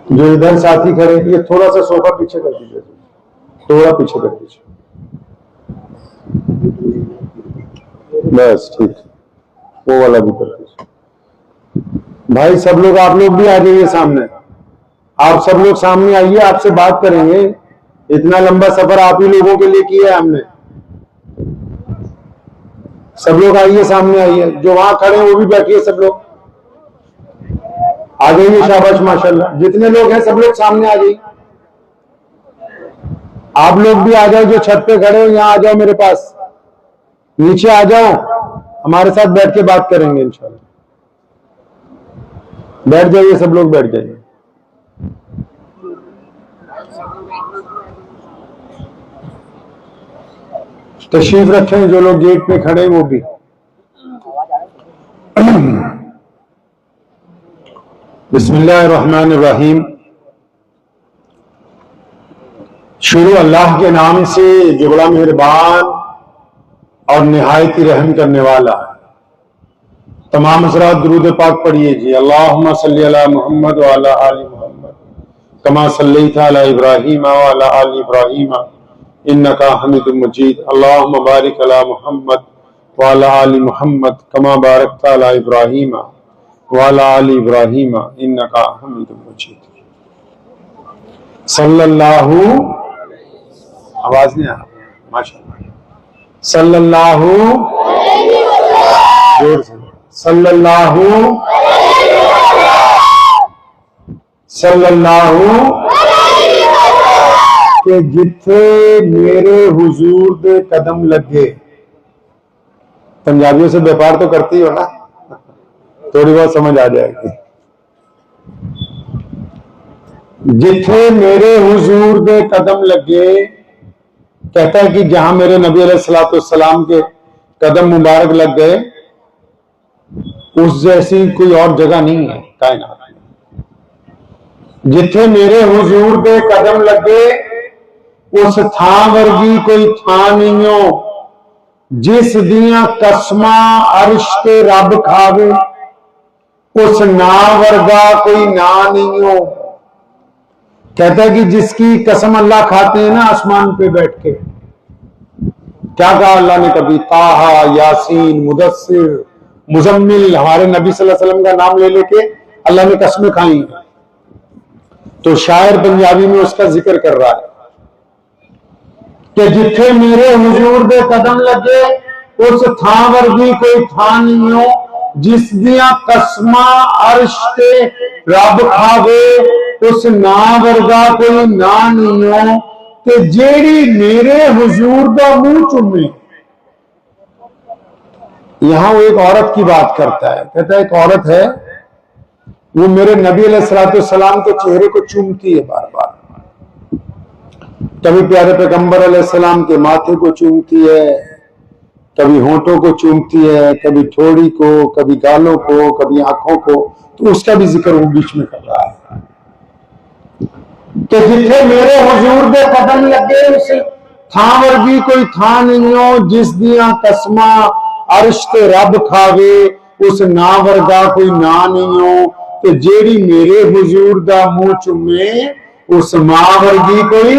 जो इधर साथी खड़े, ये थोड़ा सा सोफा पीछे कर दीजिए, थोड़ा पीछे कर दीजिए, बस ठीक, वो वाला भी कर दीजिए। भाई सब लोग, आप लोग भी आ जाइए सामने, आप सब लोग सामने आइए, आपसे बात करेंगे। इतना लंबा सफर आप ही लोगों के लिए किया है हमने। सब लोग आइए, सामने आइए, जो वहां खड़े हैं वो भी बैठिए, सब लोग आ जाइए, शाबाश माशाल्लाह। जितने लोग हैं सब लोग सामने आ जाइए। आप लोग भी आ जाओ, जो छत पे खड़े हो यहाँ आ जाओ, मेरे पास नीचे आ जाओ, हमारे साथ बैठ के बात करेंगे इंशाल्लाह। बैठ जाइए, सब लोग बैठ जाइए। तशरीफ रखें जो लोग गेट पे खड़े हैं वो भी। बिस्मिल्लाहिर्रहमानिर्रहीम। शुरू अल्लाह के नाम से जो बड़ा मेहरबान और निहायत ही रहम करने वाला है। तमाम हज़रात दुरूद पाक पढ़िए जी। अल्लाहुम्मा सल्ली अला मुहम्मद व अला आलि मुहम्मद कमा सल्लैता अला इब्राहीम व अला आलि इब्राहीम इन्नका हमीदुम मजीद। अल्लाहुम्मा बारिक अला मुहम्मद व अला आलि मुहम्मद कमा बारकता अला इब्राहीम व अला आलि इब्राहीम इन्नका हमीदुम मजीद। सल्लल्लाहु, आवाज नहीं आ रहा, माशाअल्लाह, सल्लल्लाहु, जोर से, सल्लल्लाहु के जिथे मेरे हुजूर दे कदम लगे। पंजाबियों से व्यापार तो करती हो ना, थोड़ी बहुत समझ आ जाएगी। जिथे मेरे हुजूर दे कदम लगे, कहता है कि जहां मेरे नबी अलैहिस्सलाम के कदम मुबारक लग गए, उस जैसी कोई और जगह नहीं है कायनात में। जिथे मेरे हुजूर दे कदम लगे, उस थां वर्गी कोई थां नहीं हो, जिस दियां कसमां अर्श ते रब खावे, उस ना वर्गा कोई ना नहीं हो। कहता है कि जिसकी कसम अल्लाह खाते हैं ना आसमान पे बैठ के। क्या कहा अल्लाह ने कभी? ताहा, यासीन, मुदस्सिर, मुजम्मिल, हमारे नबी सल्लल्लाहु अलैहि वसल्लम का नाम ले लेके अल्लाह ने कसमें खाई हैं। तो शायर पंजाबी में उसका जिक्र कर रहा है कि जिथे मेरे हुजूर दे कदम लगे, उस थां वर्गी कोई थां नहीं हो, जिस दियां कसमां अर्श ते रब खावे, उस ना वर्गा कोई ना नहीं हो, कि जेड़ी मेरे हुजूर दा मुंह चूमे। यहां वो एक औरत की बात करता है, कहता है एक औरत है, वो मेरे नबी अलैहिस्सलाम के चेहरे को चूमती है बार बार। कभी प्यारे पैगंबर अलैहिस्सलाम के माथे को चूमती है, कभी होंठों को चूमती है, कभी ठोड़ी को, कभी गालों को, कभी आंखों को। तो उसका भी जिक्र वो बीच में कर रहा है कि जिथे मेरे हुजूर दे कदम लगे, उस थां वर्गी कोई थां नहीं हो, जिस दियां कसमां अर्श ते रब खावे, उस ना वर्गा कोई ना नहीं हो, कि जेड़ी मेरे हुजूर दा मुंह चूमे, उस मां वर्गी कोई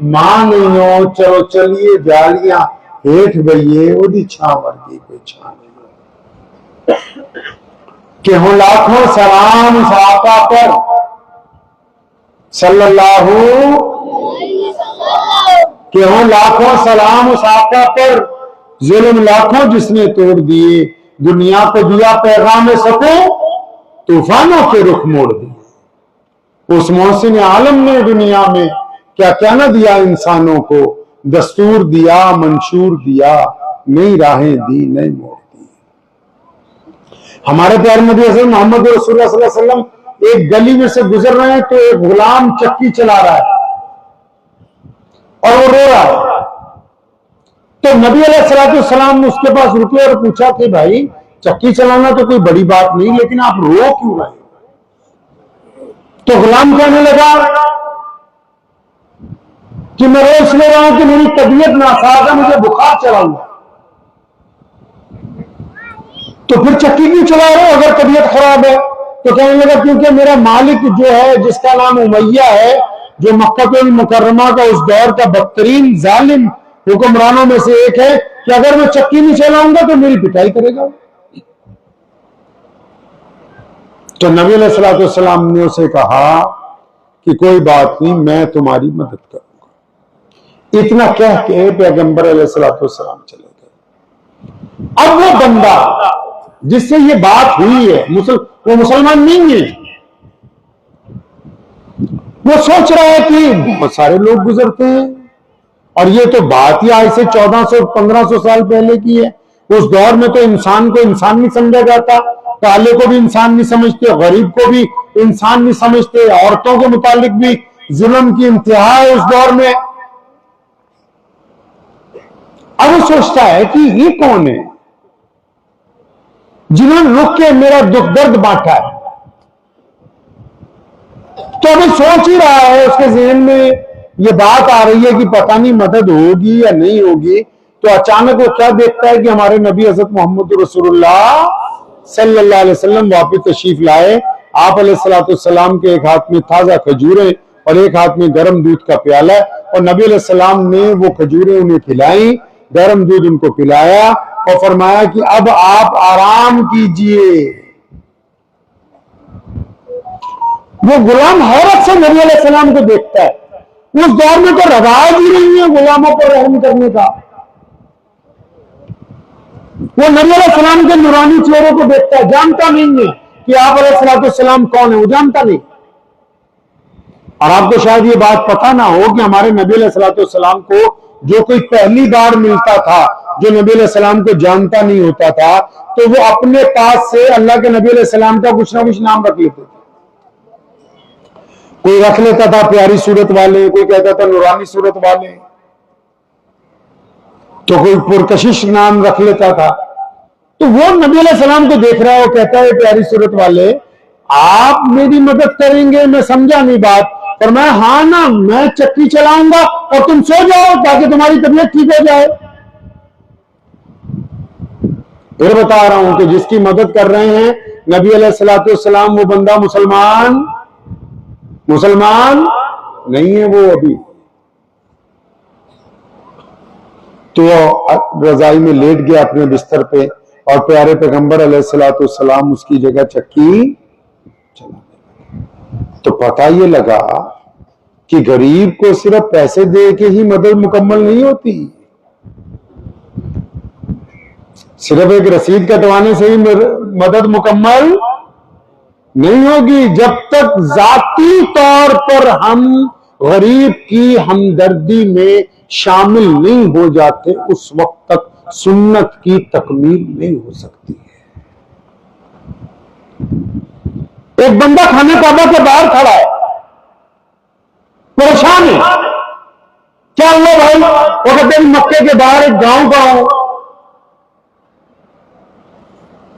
मां नहीं हो। चलो चलिए जालियां हेठ बइए, ओदी छां वर्गी कोई छां नहीं हो। कि हो लाखों सलाम उस आका पर सल्लल्लाहु, कि हो लाखों सलाम उस आका पर, जुल्म लाखों जिसने तोड़ दिए, दुनिया को दिया पैगाम सको, तूफानों के रुख मोड़ दिए। उस मोहसिन आलम ने दुनिया में क्या क्या न दिया इंसानों को, दस्तूर दिया, मंशूर दिया, नई राहें दी, नई मोड़ दी। हमारे प्यारे नबी हज़रत मोहम्मद रसूलुल्लाह सल्लल्लाहु अलैहि वसल्लम एक गली में से गुजर रहे हैं, तो एक गुलाम चक्की चला रहा है और वो रो रहा है। तो नबी अलैहिस्सलाम उसके पास रुके और पूछा कि भाई चक्की चलाना तो कोई बड़ी बात नहीं, लेकिन आप रो क्यों रहे? तो गुलाम कहने लगा कि मैं रो इसलिए रहा हूं कि मेरी तबीयत नासाज है, मुझे बुखार चढ़ा हुआ। तो फिर चक्की क्यों चला रहे हो अगर तबीयत खराब है? तो कहने लगा क्योंकि मेरा मालिक जो है, जिसका नाम उमैया है, जो मक्का मुकर्रमा का उस दौर का बदतरीन जालिम हुक्मरानों में से एक है, कि अगर मैं चक्की नहीं चलाऊंगा तो मेरी पिटाई करेगा। तो नबी अलैहिस्सलाम ने उसे कहा कि कोई बात नहीं, मैं तुम्हारी मदद करूंगा। इतना कह के पैगंबर अलैहिस्सलाम चले गए। अब वो बंदा जिससे ये बात हुई है, वो मुसलमान नहीं है, वो सोच रहा है कि बहुत सारे लोग गुजरते हैं और ये तो बात ही आज से 1400-1500 साल पहले की है। उस दौर में तो इंसान को इंसान नहीं समझा जाता, काले को भी इंसान नहीं समझते, गरीब को भी इंसान नहीं समझते, औरतों के मुतालिक भी जुल्म की इंतहा है उस दौर में। अब वो सोचता है कि ये कौन है जिन्होंने रुक के मेरा दुख दर्द बांटा है। तो अभी सोच ही रहा है, उसके ज़हन में ये बात आ रही है कि पता नहीं मदद होगी या नहीं होगी। तो अचानक वो क्या देखता है कि हमारे नबी हज़रत मोहम्मद रसूलुल्लाह सल्लल्लाहु अलैहि वसल्लम वापस तशरीफ लाए। आप अलैहिस्सलाम के एक हाथ में ताजा खजूरें और एक हाथ में गर्म दूध का प्याला, और नबी अलैहिस्सलाम ने वो खजूरें उन्हें खिलाई, गर्म दूध उनको पिलाया और फरमाया कि अब आप आराम कीजिए। वो गुलाम हैरत से नबी अलैहिस्सलाम को देखता है। उस दौर में तो रवाज ही नहीं है गुलामों पर रहम करने का। वो नबी अलैहिस्सलाम के नूरानी चेहरे को देखता है, जानता नहीं है कि आप अलैहिस्सलाम कौन है, वो जानता नहीं। और आपको शायद ये बात पता ना हो कि हमारे नबी अलैहिस्सलाम को जो कोई पहली बार मिलता था, जो नबी अलैहिस्सलाम को जानता नहीं होता था, तो वो अपने पास से अल्लाह के नबी अलैहिस्सलाम का कुछ ना कुछ नाम रख लेते थे। कोई रख लेता था प्यारी सूरत वाले, कोई कहता था नूरानी सूरत वाले, तो कोई पुरकशिश नाम रख लेता था। तो वो नबी अलैहिस्सलाम को देख रहा है, वो कहता है प्यारी सूरत वाले, आप मेरी मदद करेंगे? मैं समझा नहीं बात। पर मैं हाँ ना, मैं चक्की चलाऊंगा और तुम सो जाओ ताकि तुम्हारी तबीयत ठीक हो जाए। फिर बता रहा हूं कि जिसकी मदद कर रहे हैं नबी अलैहिस्सलाम, वो बंदा मुसलमान नहीं है वो अभी। तो रजाई में लेट गया अपने बिस्तर पे, और प्यारे पैगंबर अलैहिस्सलाम उसकी जगह चक्की चला। तो पता ये लगा कि गरीब को सिर्फ पैसे दे के ही मदद मुकम्मल नहीं होती, सिर्फ एक रसीद कटवाने से ही मदद मुकम्मल नहीं होगी। जब तक जाती तौर पर हम गरीब की हमदर्दी में शामिल नहीं हो जाते, उस वक्त तक सुन्नत की तकमील नहीं हो सकती है। एक बंदा खाने काबा के बाहर खड़ा है, परेशान है, क्या हुआ भाई? वो कहते हैं मक्के के बाहर एक गांव का हूं,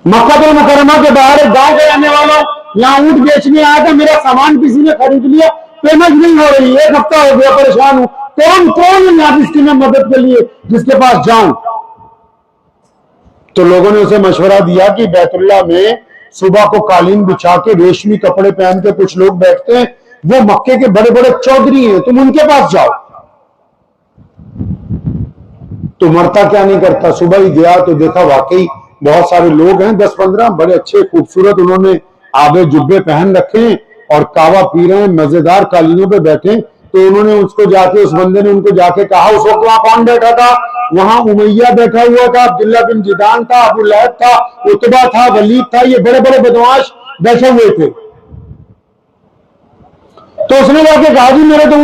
मक्का मुकर्रमा के बाहर एक गांव के रहने वाला, यहां ऊंट बेचने आया था, मेरा सामान किसी ने खरीद लिया, पेमेंट नहीं हो रही, एक हफ्ता हो गया, परेशान हूं। कौन है आप इसकी मैं मदद के लिए जिसके पास जाऊं? तो लोगों ने उसे मशवरा दिया कि बैतुल्लाह में सुबह को कालीन बिछा के रेशमी कपड़े पहन के कुछ लोग बैठते हैं, वो मक्के के बड़े बड़े चौधरी हैं, तुम उनके पास जाओ। तो मरता क्या नहीं करता, सुबह ही गया तो देखा वाकई बहुत सारे लोग हैं, 10-15 बड़े अच्छे खूबसूरत, उन्होंने आबे जुब्बे पहन रखे और कावा पी रहे हैं, मजेदार कालीनों पे बैठे। तो उन्होंने उसको जाके, उस बंदे ने उनको जाके कहा, उस वक्त वहां कौन बैठा था? वहां उमैया बैठा हुआ था, अब्दुल्ला बिन जिदान था, अबू लहब था, उतबा था, वलीद था, ये बड़े बड़े बदमाश बैठे हुए थे। तो उसने जाके कहा जी मेरे तो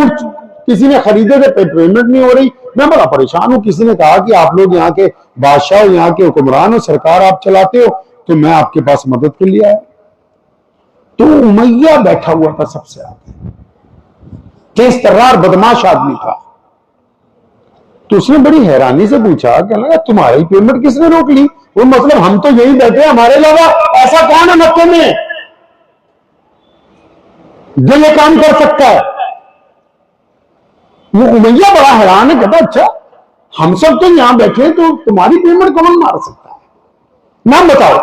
किसी ने खरीदे थे, पेमेंट नहीं हो रही, मैं बड़ा परेशान हूं। किसी ने कहा कि आप लोग यहाँ के बादशाह हो, यहाँ के हुक्मरान हो, सरकार आप चलाते हो, तो मैं आपके पास मदद के लिए आया। तो उमैया बैठा हुआ था सबसे आगे, तेज तर्रार बदमाश आदमी था। तो उसने बड़ी हैरानी से पूछा, कहने लगा तुम्हारी पेमेंट किसने रोक ली? वो मतलब हम तो यही बैठे, हमारे अलावा ऐसा कौन है मक्के में जो ये काम कर सकता है? वो उमैया बड़ा हैरान है, कहता अच्छा हम सब तो यहां बैठे, तो तुम्हारी पेमेंट कौन मार सकता है? नाम बताओ।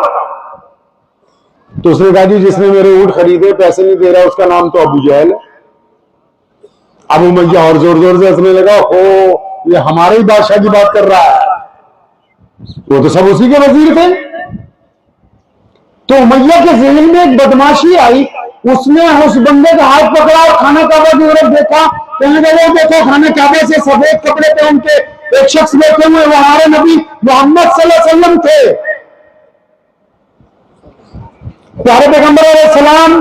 तो उसने कहा जी जिसने मेरे ऊंट खरीदे पैसे नहीं दे रहा उसका नाम तो अबू जहल है। अब उमैया और जोर जोर से हंसने लगा, ओ ये हमारे ही बादशाह की बात कर रहा है, वो तो सब उसी के वजीर थे। तो उमैया के जहन में एक बदमाशी आई, उसने उस बंदे का हाथ पकड़ा और खाना काबा की तरफ देखा, कहने लगा देखो खाना काबा से सफेद कपड़े पहन के एक शख्स बैठे हुए, वो हमारे नबी मोहम्मद सल्लल्लाहु अलैहि वसल्लम थे। प्यारे पैगंबर अलैहिस्सलाम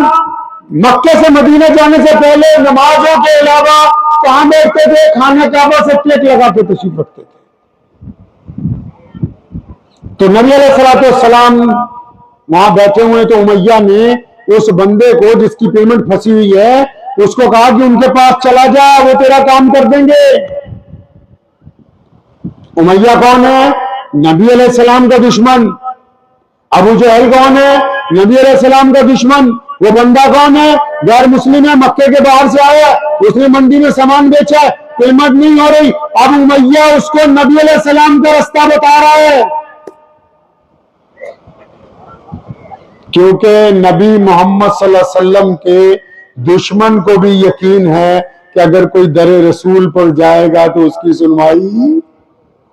मक्के से मदीने जाने से पहले नमाजों के अलावा कहां बैठते थे? खाना काबा से टेक लगा के तशरीफ रखते थे। तो नबी अलैहिस्सलाम वहां बैठे हुए, तो उमैया ने उस बंदे को जिसकी पेमेंट फंसी हुई है उसको कहा कि उनके पास चला जा, वो तेरा काम कर देंगे। उमैया कौन है? नबी अलैहिस्सलाम का दुश्मन। अबू जहल कौन है? नबी अलैहिस्सलाम का दुश्मन। वो बंदा कौन है? गैर मुस्लिम है, मक्के के बाहर से आया, उसने मंडी में सामान बेचा, पेमेंट नहीं हो रही, अब उमैया उसको नबी अलैहिस्सलाम का रास्ता बता रहा है। क्योंकि नबी मोहम्मद सल्लल्लाहु अलैहि वसल्लम के दुश्मन को भी यकीन है कि अगर कोई दरे रसूल पर जाएगा तो उसकी सुनवाई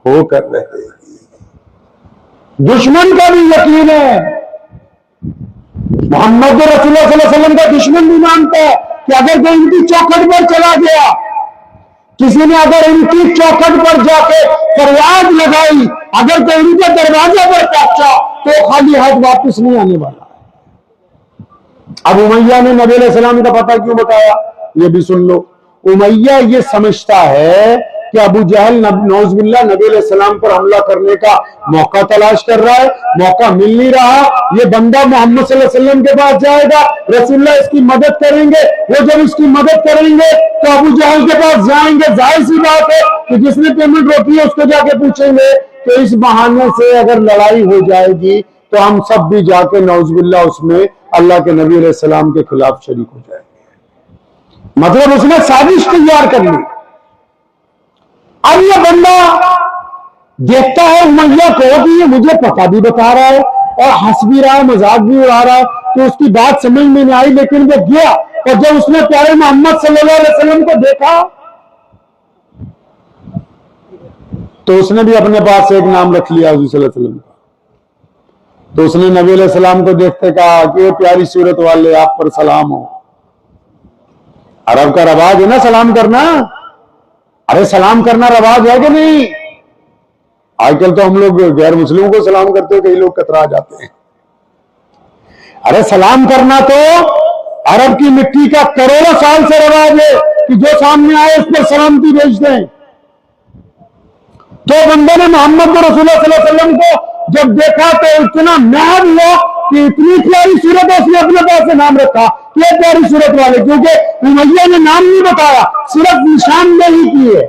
होकर रहेगी। दुश्मन का भी यकीन है। मोहम्मद रसूलुल्लाह सल्लल्लाहु अलैहि वसल्लम का दुश्मन भी मानता है कि अगर कोई इनकी चौखट पर चला गया, किसी ने अगर इनकी चौखट पर जाके फरियाद लगाई, अगर कोई इनके दरवाजे पर पहुंचा तो खाली हाथ वापस नहीं आने वाला। अब उमैया ने नबी अलैहिस्सलाम का पता क्यों बताया, ये भी सुन लो। उमैया ये समझता है कि अबू जहल नौजुबिल्लाह नबी अलैहिस्सलाम पर हमला करने का मौका तलाश कर रहा है, मौका मिल नहीं रहा। ये बंदा मोहम्मद सल्लल्लाहु अलैहि वसल्लम के पास जाएगा, रसूलुल्लाह इसकी मदद करेंगे, वो जब इसकी मदद करेंगे तो अबू जहल के पास जाएंगे। जाहिर सी बात है कि जिसने पेमेंट रोकी है उसको जाके पूछेंगे, तो इस बहाने से अगर लड़ाई हो जाएगी तो हम सब भी जाके नौजुबिल्लाह उसमें अल्लाह के नबी अलैहिस्सलाम के खिलाफ शरीक हो जाएंगे। मतलब उसने साजिश तैयार कर ली। अब ये बंदा देखता है उमैया को कि ये मुझे पता भी बता रहा है और हंस भी रहा है, मजाक भी उड़ा रहा है, तो उसकी बात समझ में नहीं आई। लेकिन वो गया और जब उसने प्यारे मोहम्मद सल्लल्लाहु अलैहि वसल्लम को देखा तो उसने भी अपने पास एक नाम रख लिया हुज़ूर सल्लल्लाहु अलैहि वसल्लम का। तो उसने नबी अलैहिस्सलाम को देखते कहा कि ये प्यारी सूरत वाले आप पर सलाम हो। अरब का रवाज है ना सलाम करना। अरे सलाम करना रवाज है कि नहीं? आजकल तो हम लोग गैर मुस्लिमों को सलाम करते हैं, कई लोग कतरा जाते हैं। अरे सलाम करना तो अरब की मिट्टी का करोड़ों साल से रवाज है कि जो सामने आए उस पर सलामती भेज दें। तो बंदे ने मोहम्मद रसूलुल्लाह सल्लल्लाहु अलैहि वसल्लम को जब देखा तो इतना महब हुआ कि इतनी प्यारी सूरत है, उसने अपने पास से नाम रखा ये प्यारी सूरत वाले, क्योंकि उमैया ने नाम नहीं बताया, सिर्फ निशानदेही की है।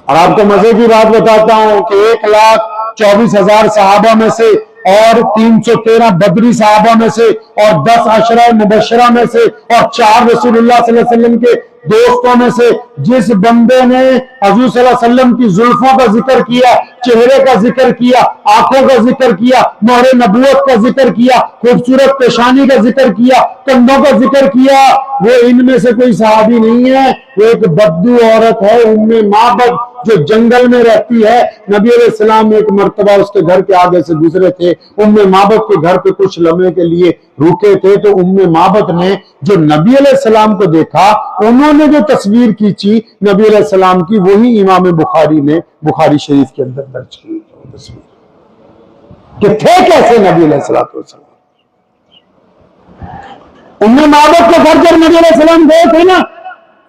और आपको मजे की बात बताता हूं कि 1,24,000 सहाबा में से और 313 बदरी सहाबा में से और 10 अशरा मुबशरा में से और 4 रसूलुल्लाह सल्लल्लाहु अलैहि वसल्लम के दोस्तों में से जिस बंदे ने हुज़ूर सल्लल्लाहु अलैहि वसल्लम की जुल्फों का जिक्र किया, चेहरे का जिक्र किया, आंखों का जिक्र किया, मोहरे नबूवत का जिक्र किया, खूबसूरत पेशानी का जिक्र किया, कंधों का जिक्र किया, वो इनमें से कोई सहाबी नहीं है। वो एक बद्दू औरत है, उम्मे माबद, जो जंगल में रहती है। नबी अलैहिस्सलाम एक मर्तबा उसके घर के आगे से गुजरे थे, उम्मे माबद के घर पे कुछ लम्हे के लिए रुके थे, तो उम्मे माबद ने जो नबी अलैहिस्सलाम को देखा, उन्होंने जो तस्वीर खींची नबी अलैहिस्सलाम की, वही इमाम बुखारी ने बुखारी शरीफ के अंदर दर्ज की तस्वीर कि थे कैसे नबी अलैहिस्सलाम। उम्मे माबद के घर जब नबी अलैहिस्सलाम गए थे ना,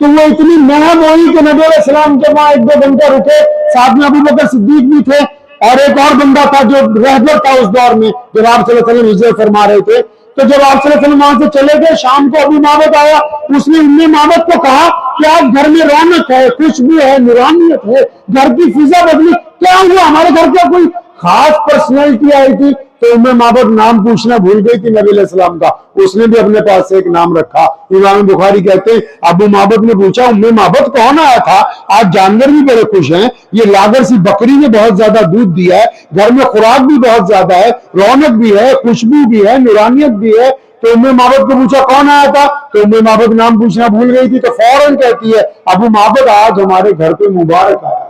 तो वो इतनी महब हुई कि नबी अलैहिस्सलाम के वहां 1-2 घंटे रुके, साथ में अबू बकर सिद्दीक भी थे और एक और बंदा था जो रहबर था उस दौर में, जब आप सल्लल्लाहु अलैहि वसल्लम हिजरत फरमा रहे थे। तो जब आप सल्लल्लाहु अलैहि वसल्लम वहां से चले गए, शाम को अबू माबद आया, उसने उम्मे माबद को कहा कि आज घर में रौनक है, खुशबू है, नूरानियत है, घर की फिजा बदली, क्या हुआ? हमारे घर का कोई खास पर्सनैलिटी आई थी? तो उम्मे माबद नाम पूछना भूल गई थी नबी अलैहिस्सलाम का, उसने भी अपने पास से एक नाम रखा। इमाम बुखारी कहते हैं अबू माबद ने पूछा उम्मे माबद कौन आया था? आज जानवर भी बड़े खुश हैं, ये लागर सी बकरी ने बहुत ज्यादा दूध दिया है, घर में खुराक भी बहुत ज्यादा है, रौनक भी है, खुशबू भी है, नूरानियत भी है। तो उम्मे माबद को पूछा कौन आया था? तो उम्मे माबद नाम पूछना भूल गई थी, तो फौरन कहती है अबू माबद आज हमारे घर पे मुबारक आया,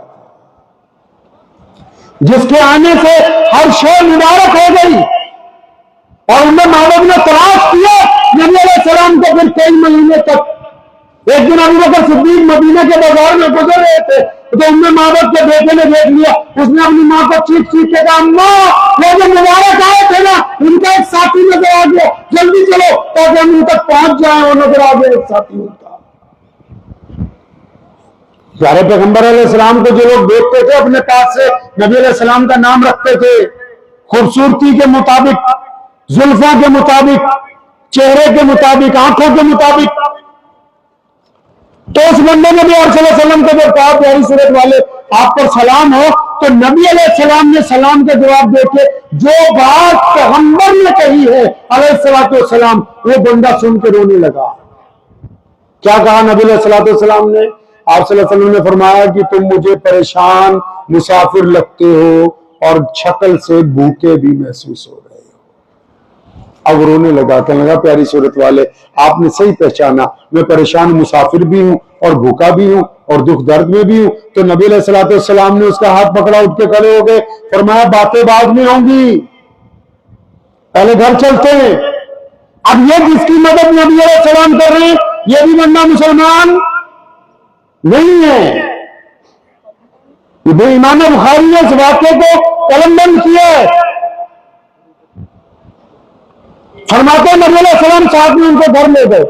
जिसके आने से हर शय मुबारक हो गई। और उम्मे माबद ने तलाश किया नबी अलैहिस्सलाम को फिर कई महीने तक। एक दिन अबू बकर सिद्दीक मदीना के बाजार में गुजर रहे थे, तो उम्मे माबद के बेटे ने देख लिया, उसने अपनी माँ को चीख चीख के कहा अम्मा वो जो मुबारक आए थे ना, उनका एक साथी नजर आ गया, जल्दी चलो ताकि हम उन तक पहुंच जाए। वो नजर आ गया एक साथी उनका। प्यारे पैगंबर अलैहिस्सलाम को जो लोग देखते थे अपने पास से नबी अलैहिस्सलाम का नाम रखते थे, खूबसूरती के मुताबिक, जुल्फों के मुताबिक, चेहरे के मुताबिक, आंखों के मुताबिक। तो उस बंदे ने भी वसल्लम को जब कहा प्यारी सूरत वाले आप पर सलाम हो, तो नबी अलैहिस्सलाम ने सलाम के जवाब देके जो बात पैगंबर ने कही है अलैहिस्सलाम, वो बंदा सुन के रोने लगा। क्या कहा नबी अलैहिस्सलाम ने? आप सल्लल्लाहु अलैहि वसल्लम ने फरमाया कि तुम मुझे परेशान मुसाफिर लगते हो और शक्ल से भूखे भी महसूस हो रहे हो। अब रोने लगा, कहने लगा प्यारी सूरत वाले आपने सही पहचाना, मैं परेशान मुसाफिर भी हूं और भूखा भी हूं और दुख दर्द में भी हूं। तो नबी अलैहिस्सलाम ने उसका हाथ पकड़ा, उठ के खड़े हो गए, फरमाया बातें बाद में होंगी, पहले घर चलते हैं। अब ये जिसकी मदद नबी अलैहिस्सलाम कर रहे हैं, ये भी बंदा मुसलमान नहीं है। इमाम बुखारी ने इस वाक्य को कलमबंद किया है। फरमाते नबी अलैहिस्सलाम साथ में उनको घर ले गए।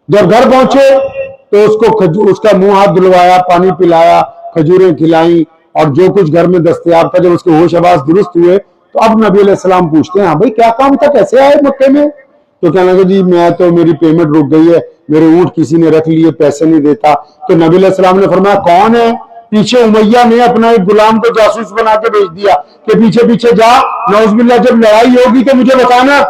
जब घर पहुंचे तो उसको उसका मुंह हाथ धुलवाया, पानी पिलाया, खजूरें खिलाई और जो कुछ घर में दस्तयाब था। जब उसके होश आवास दुरुस्त हुए तो अब नबी अलैहिस्सलाम पूछते हैं हाँ भाई क्या काम था, कैसे आए मक्के में? तो कहने लगे जी मैं तो मेरी पेमेंट रुक गई है, मेरे ऊंट किसी ने रख लिए, पैसे नहीं देता। तो नबी अलैहिस्सलाम ने फरमाया कौन है? पीछे उमैया ने अपना एक गुलाम को जासूस बना के भेज दिया कि पीछे पीछे जा, नौजुबिल्लाह जब लड़ाई होगी तो मुझे बताना।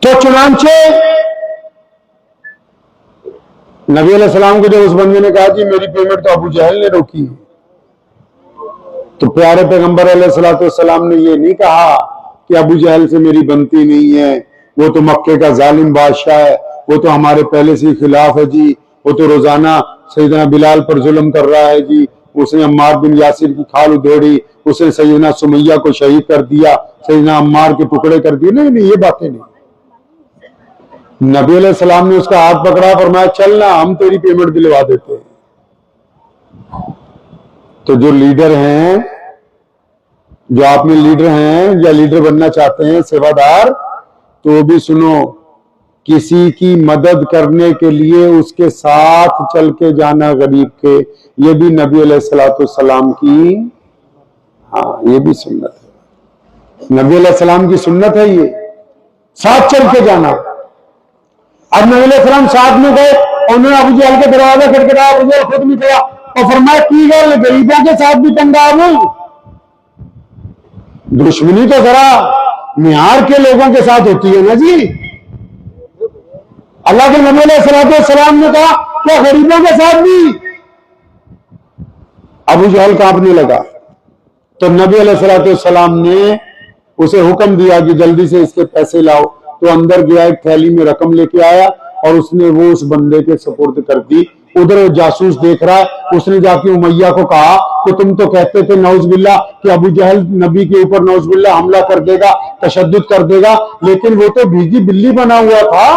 तो चुनांचे नबी अलैहिस्सलाम को जब उस बंदे ने कहा कि मेरी पेमेंट तो अबू जहल ने रोकी, तो प्यारे पैगंबर अलैहिस्सलाम ने ये नहीं कहा कि अबू जहल से मेरी बनती नहीं है, वो तो मक्के का जालिम बादशाह है, वो तो हमारे पहले से खिलाफ है जी, वो तो रोजाना सैयदना बिलाल पर जुल्म कर रहा है जी, उसने अम्मार बिन यासिर की खाल उधेड़ी, उसने सैयदना सुमैया को शहीद कर दिया, सैयदना अम्मार के टुकड़े कर दिए। नहीं नहीं, ये बातें नहीं। नबी अलैहिस्सलाम ने उसका हाथ पकड़ा, फरमाया चलना हम तेरी पेमेंट दिलवा देते हैं। तो जो लीडर हैं, जो आप में लीडर हैं या लीडर बनना चाहते हैं, सेवादार, तो भी सुनो, किसी की मदद करने के लिए उसके साथ चल के जाना गरीब के, ये भी नबी अलैहिस्सलाम की, हाँ ये भी सुन्नत है, नबी अलैहिस्सलाम की सुन्नत है ये, साथ चल के जाना। अब नबी अलैहिस्सलाम साथ में गए, उन्होंने अबू जहल के दरवाजा खटखटाया, अबू जहल खुद नहीं गया और फरमाया की गल गरीबों के साथ भी टंगा हूं, दुश्मनी तो जरा मियार के लोगों के साथ होती है ना जी। अल्लाह के नबी अलैहिस्सलाम ने कहा क्या गरीबों के साथ भी? अबू जहल कांपने लगा। तो नबी अलैहिस्सलाम ने उसे हुक्म दिया कि जल्दी से इसके पैसे लाओ। तो अंदर गया, एक थैली में रकम लेके आया और उसने वो उस बंदे के सुपुर्द कर दी। उधर वो जासूस देख रहा है, उसने जाके उमैया को कहा कि तुम तो कहते थे नौजुबिल्लाह कि अबू जहल नबी के ऊपर नौजुबिल्लाह हमला कर देगा, तशद्दुद कर देगा, लेकिन वो तो भीगी बिल्ली बना हुआ था।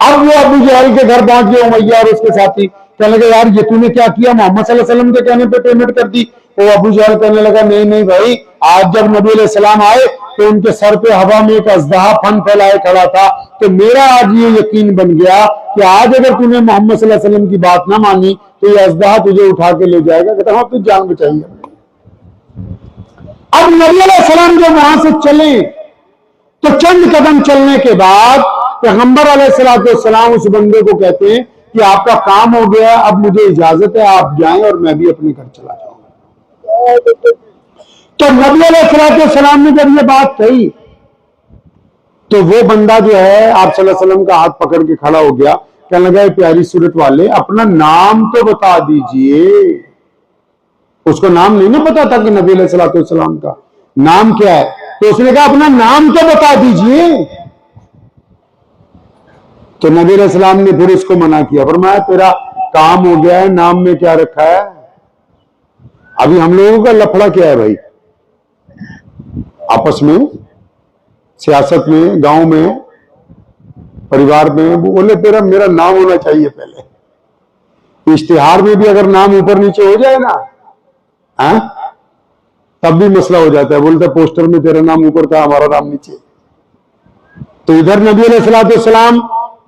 अब वो अबू जहल के घर पहुंच गए उमैया और उसके साथी, कहने लगे यार ये तूने क्या किया, मोहम्मद सल्लल्लाहु अलैहि वसल्लम के कहने पे पेमेंट कर दी। वो अबू जहल कहने लगा नहीं नहीं भाई, आज जब नबी अलैहिस्सलाम आए तो उनके सर पे हवा में एक अज़दहा फन फैलाए खड़ा था, तो मेरा आज ये यकीन बन गया कि आज अगर तूने मोहम्मद सल्लल्लाहु अलैहि वसल्लम की बात ना मानी तो ये अज़दहा तुझे उठा के ले जाएगा। कहता हाँ, तुझ जान बचाइए। अब नबी अलैहिस्सलाम जब वहां से चले तो चंद कदम चलने के बाद पैगंबर अलैहिस्सलाम उस बंदे को कहते हैं कि आपका काम हो गया, अब मुझे इजाजत है, आप जाएं और मैं भी अपने घर चला जाऊंगा। तो नबी अलैहिस्सलाम ने जब ये बात कही तो वो बंदा जो है आप सल्लल्लाहु अलैहि वसल्लम का हाथ पकड़ के खड़ा हो गया, कहने लगा प्यारी सूरत वाले अपना नाम तो बता दीजिए। उसको नाम नहीं ना पता था कि नबी अलैहिस्सलाम का नाम क्या है, तो उसने कहा अपना नाम तो बता दीजिए। तो नबी अलैहिस्सलाम ने फिर उसको मना किया, फरमाया तेरा काम हो गया है, नाम में क्या रखा है। अभी हम लोगों का लफड़ा क्या है भाई, आपस में, सियासत में, गांव में, परिवार में, बोले तेरा मेरा नाम होना चाहिए पहले। इश्तिहार में भी अगर नाम ऊपर नीचे हो जाए ना, हाँ, तब भी मसला हो जाता है। बोलते पोस्टर में तेरा नाम ऊपर था, हमारा नाम नीचे। तो इधर नबी अलैहिस्सलाम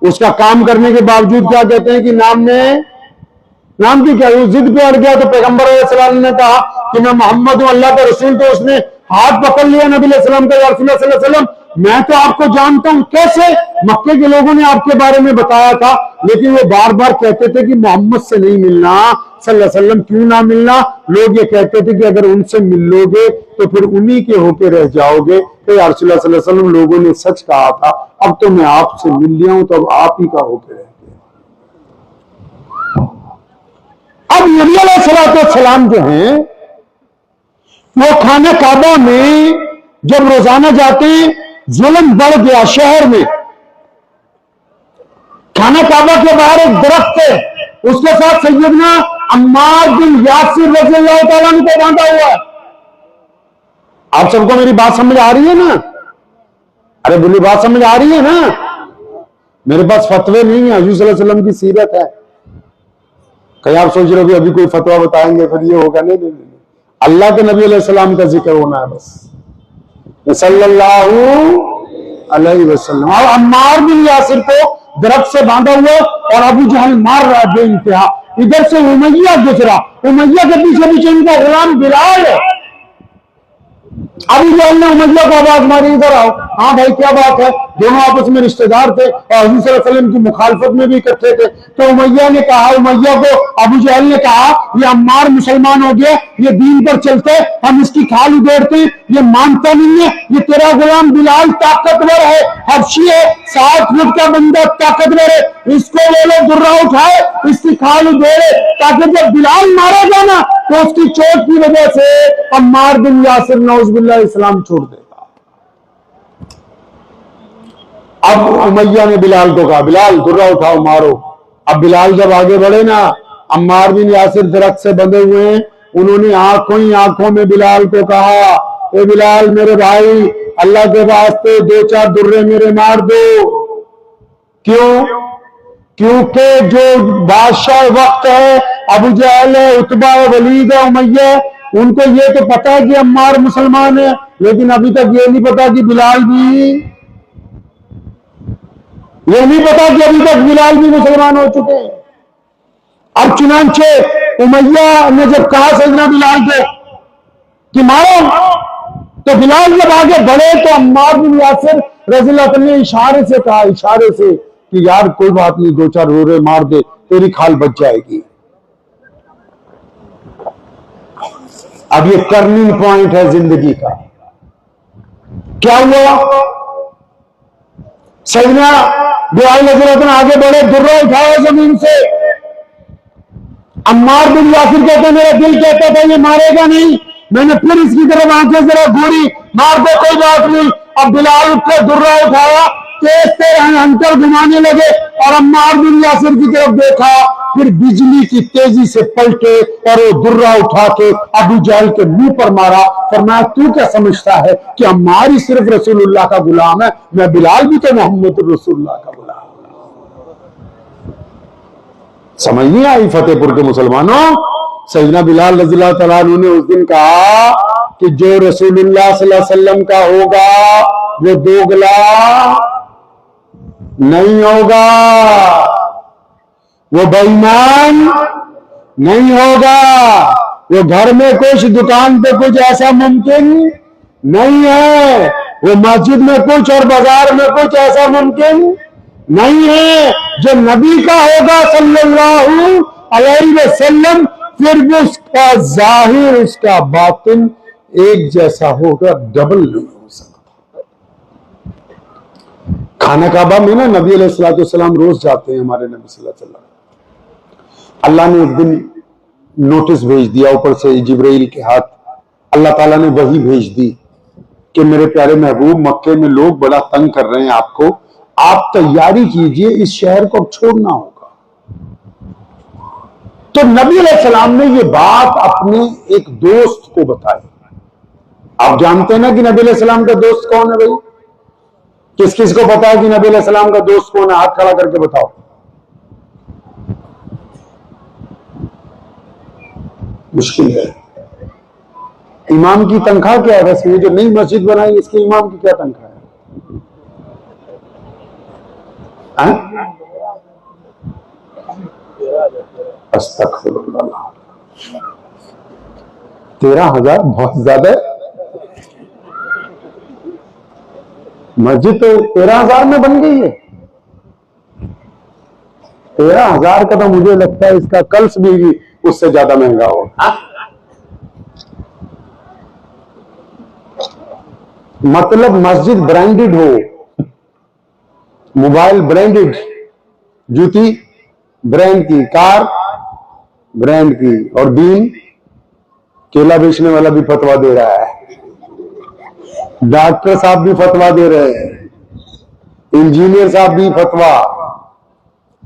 उसका काम करने के बावजूद क्या कहते हैं कि नाम की क्या, वो जिद पे अड़ गया। तो पैगंबर अलैहिस्सलाम ने कहा कि मैं मोहम्मद हूं, अल्लाह का रसूल। तो उसने हाथ पकड़ लिया नबी अलैहिस्सलाम का, या रसूलुल्लाह सल्लल्लाहु अलैहि वसल्लम मैं तो आपको जानता हूं। कैसे? मक्के के लोगों ने आपके बारे में बताया था, लेकिन वो बार बार कहते थे कि मोहम्मद से नहीं मिलना सल्लल्लाहु अलैहि वसल्लम। क्यों ना मिलना? लोग ये कहते थे कि अगर उनसे मिल लोगे तो फिर उन्हीं के होके रह जाओगे। तो या रसूलुल्लाह सल्लल्लाहु अलैहि वसल्लम लोगों ने सच कहा था, अब तो मैं आपसे मिल लिया हूं, तो अब आप ही का होके रह गए। अब नबी अलैहिस्सलाम जो हैं वो खाना काबा में जब रोजाना जाते, जुल्म बढ़ गया शहर में। खाना काबा के बाहर एक दरख्त है, उसके साथ सैयदना अम्मार बिन यासिर रज़ियल्लाहु तआला अन्हु को बांधा हुआ है। आप सबको मेरी बात समझ आ रही है ना? अरे बोली बात समझ आ रही है ना? मेरे पास फतवे नहीं है, हुजूर सल्लल्लाहु अलैहि वसल्लम की सीरत है। कहीं आप सोच रहे हो कि अभी कोई फतवा बताएंगे फिर ये होगा? नहीं, अल्लाह के नबी अलैहिस्सलाम का जिक्र होना है बस, सल्लल्लाहु अलैहि वसल्लम। और अम्मार बिन यासिर को दरख्त से बांधा हुआ और अबू जहल मार रहा बेइंतहा। इधर से उमैया गुजरा, उमैया के पीछे पीछे इनका गुलाम बिलाल है। अबू जहल ने उमैया को आवाज मारी, इधर आओ। हाँ भाई क्या बात है? दोनों आपस में रिश्तेदार थे और हुजूर सल्लल्लाहु अलैहि वसल्लम की मुखालफत में भी इकट्ठे थे। तो उमैया को अबू जहल ने कहा ये अम्मार मुसलमान हो गया, ये दीन पर चलते, हम इसकी खाल उधेड़ते, ये मानता नहीं है। ये तेरा गुलाम बिलाल ताकतवर है, हबशी है, 7 फुट का बंदा ताकतवर है, इसको वो लोग दुर्रा उठाए, इसकी खाल उधेड़े, ताकि जब बिलाल मारा जाए ना तो उसकी चोट की वजह से अम्मार बिन यासिर नौजुबिल्लाह इस्लाम छोड़ देगा। अब उमैया ने बिलाल को कहा बिलाल दुर्रा उठाओ मारो। अब बिलाल जब आगे बढ़े ना, अम्मार बिन यासिर दरख्त से बंधे हुए हैं, उन्होंने आंखों में बिलाल को कहा ए बिलाल मेरे भाई, अल्लाह के वास्ते 2-4 दुर्रे मेरे मार दो। क्यों? क्योंकि जो बादशाह वक्त है, अबू जहल है, उतबा है, वलीद है, उमैया, उनको ये तो पता है कि अम्मार मुसलमान है, लेकिन अभी तक ये नहीं पता कि बिलाल भी, ये नहीं पता कि अभी तक बिलाल भी मुसलमान हो चुके हैं। अब चुनांचे उमैया ने जब कहा सैयदना बिलाल को कि मारो, तो बिलाल जब आगे बढ़े तो अम्मार बिन यासिर रज़ियल्लाहु अन्हु ने इशारे से कहा, इशारे से कि यार कोई बात नहीं, 2-4 रोरे मार दे, तेरी खाल बच जाएगी। अब ये टर्निंग पॉइंट है जिंदगी का। क्या हुआ? सैयदना बिलाल रज़ियल्लाहु अन्हु आगे बढ़े, दुर्रा उठाया जमीन से। अम्मार बिन यासिर कहते मेरा दिल कहता था ये मारेगा नहीं, मैंने फिर इसकी तरफ आंखें जरा घूरी, मार दो कोई बात नहीं। अब बिलाल उठकर दुर्रा उठाया, तेज हंटर घुमाने लगे और अम्मार बिन यासिर की तरफ देखा, फिर बिजली की तेजी से पलटे और वो दुर्रा उठा के अबू जहल के मुंह पर मारा। फरमाया तू क्या समझता है कि अम्मार ही सिर्फ रसूलुल्लाह का गुलाम है, मैं बिलाल भी तो मोहम्मद रसूलुल्लाह का गुलाम। समझ नहीं आई फतेहपुर के मुसलमानों? सैयदना बिलाल रज़ियल्लाहु तआला अन्हु ने उस दिन कहा कि जो रसूलुल्लाह सल्लल्लाहु अलैहि वसल्लम का होगा वो दोगला नहीं होगा, वो बेईमान नहीं होगा, वो घर में कुछ, दुकान पे कुछ ऐसा मुमकिन नहीं है, वो मस्जिद में कुछ और बाजार में कुछ ऐसा मुमकिन नहीं है। जो नबी का होगा सल्लल्लाहु अलैहि वसल्लम, फिर भी उसका जाहिर उसका बातिन एक जैसा होगा, डबल नहीं हो सकता। खाना काबा में ना नबी अलैहिस्सलाम रोज जाते हैं, हमारे नबी सल्लल्लाहु अलैहि वसल्लम। अल्लाह ने एक दिन नोटिस भेज दिया ऊपर से जिब्राइल के हाथ, अल्लाह ताला ने वही भेज दी कि मेरे प्यारे महबूब, मक्के में लोग बड़ा तंग कर रहे हैं आपको, आप तैयारी कीजिए, इस शहर को छोड़ना होगा। तो नबी अलैहिस्सलाम ने ये बात अपने एक दोस्त को बताई। आप जानते हैं ना कि नबी अलैहिस्सलाम का दोस्त कौन है भाई? किस किस को पता है कि नबी अलैहिस्सलाम का दोस्त कौन है? हाथ खड़ा करके बताओ। मुश्किल है। इमाम की तनख्वाह क्या है? वैसे ये जो नई मस्जिद बनाई इसके इमाम की क्या तनख्वाह है? अस्तगफिरुल्लाह। 13,000 बहुत ज्यादा है। मस्जिद तो 13,000 में बन गई है। 13,000 का तो मुझे लगता है इसका कल्स भी उससे ज्यादा महंगा होगा। मतलब मस्जिद ब्रांडेड हो, मोबाइल ब्रांडेड, जूती ब्रांड की, कार ब्रांड की, और दीन, केला बेचने वाला भी फतवा दे रहा है, डॉक्टर साहब भी फतवा दे रहे हैं, इंजीनियर साहब भी फतवा,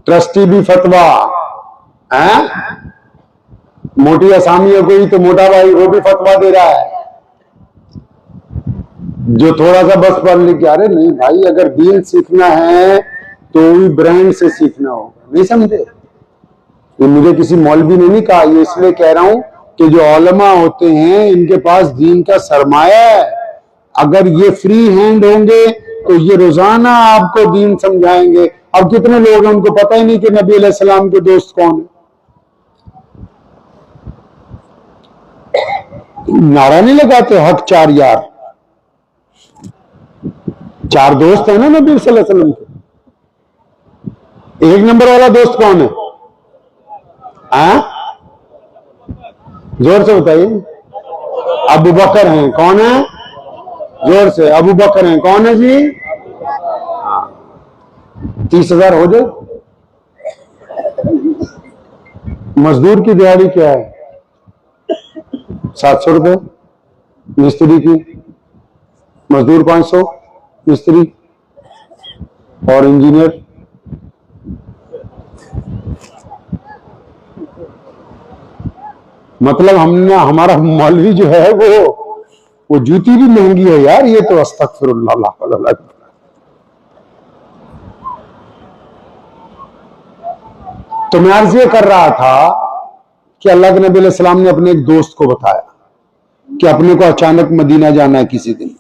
ट्रस्टी भी फतवा है, मोटी असामी है कोई तो मोटा भाई वो भी फतवा दे रहा है। जो थोड़ा सा बस पढ़ लिख, अरे नहीं भाई, अगर दीन सीखना है तो भी ब्रांड से सीखना होगा। नहीं समझे? ये मुझे किसी मौलवी ने नहीं कहा, ये इसलिए कह रहा हूं कि जो उलमा होते हैं इनके पास दीन का सरमाया है। अगर ये फ्री हैंड होंगे तो ये रोजाना आपको दीन समझाएंगे। अब कितने लोग हैं उनको पता ही नहीं कि नबी अलैहिस्सलाम के दोस्त कौन है। नारा नहीं लगाते हक 4 यार, 4 दोस्त है ना नबी सल्लल्लाहु अलैहि वसल्लम के। 1 नंबर वाला दोस्त कौन है? जोर से बताइए। अबू बकर हैं। कौन है? जोर से। अबू बकर हैं। कौन है जी? 30,000 हो जाए। मजदूर की दिहाड़ी क्या है? 700 रुपए। मिस्त्री की मजदूर 500, मिस्त्री और इंजीनियर। मतलब हमने, हमारा मौलवी जो है वो जूती भी महंगी है यार। ये तो अस्तगफिरुल्लाह। तो मैं अर्ज ये कर रहा था कि अल्लाह के नबी अलैहिस्सलाम ने अपने एक दोस्त को बताया कि अपने को अचानक मदीना जाना है किसी दिन।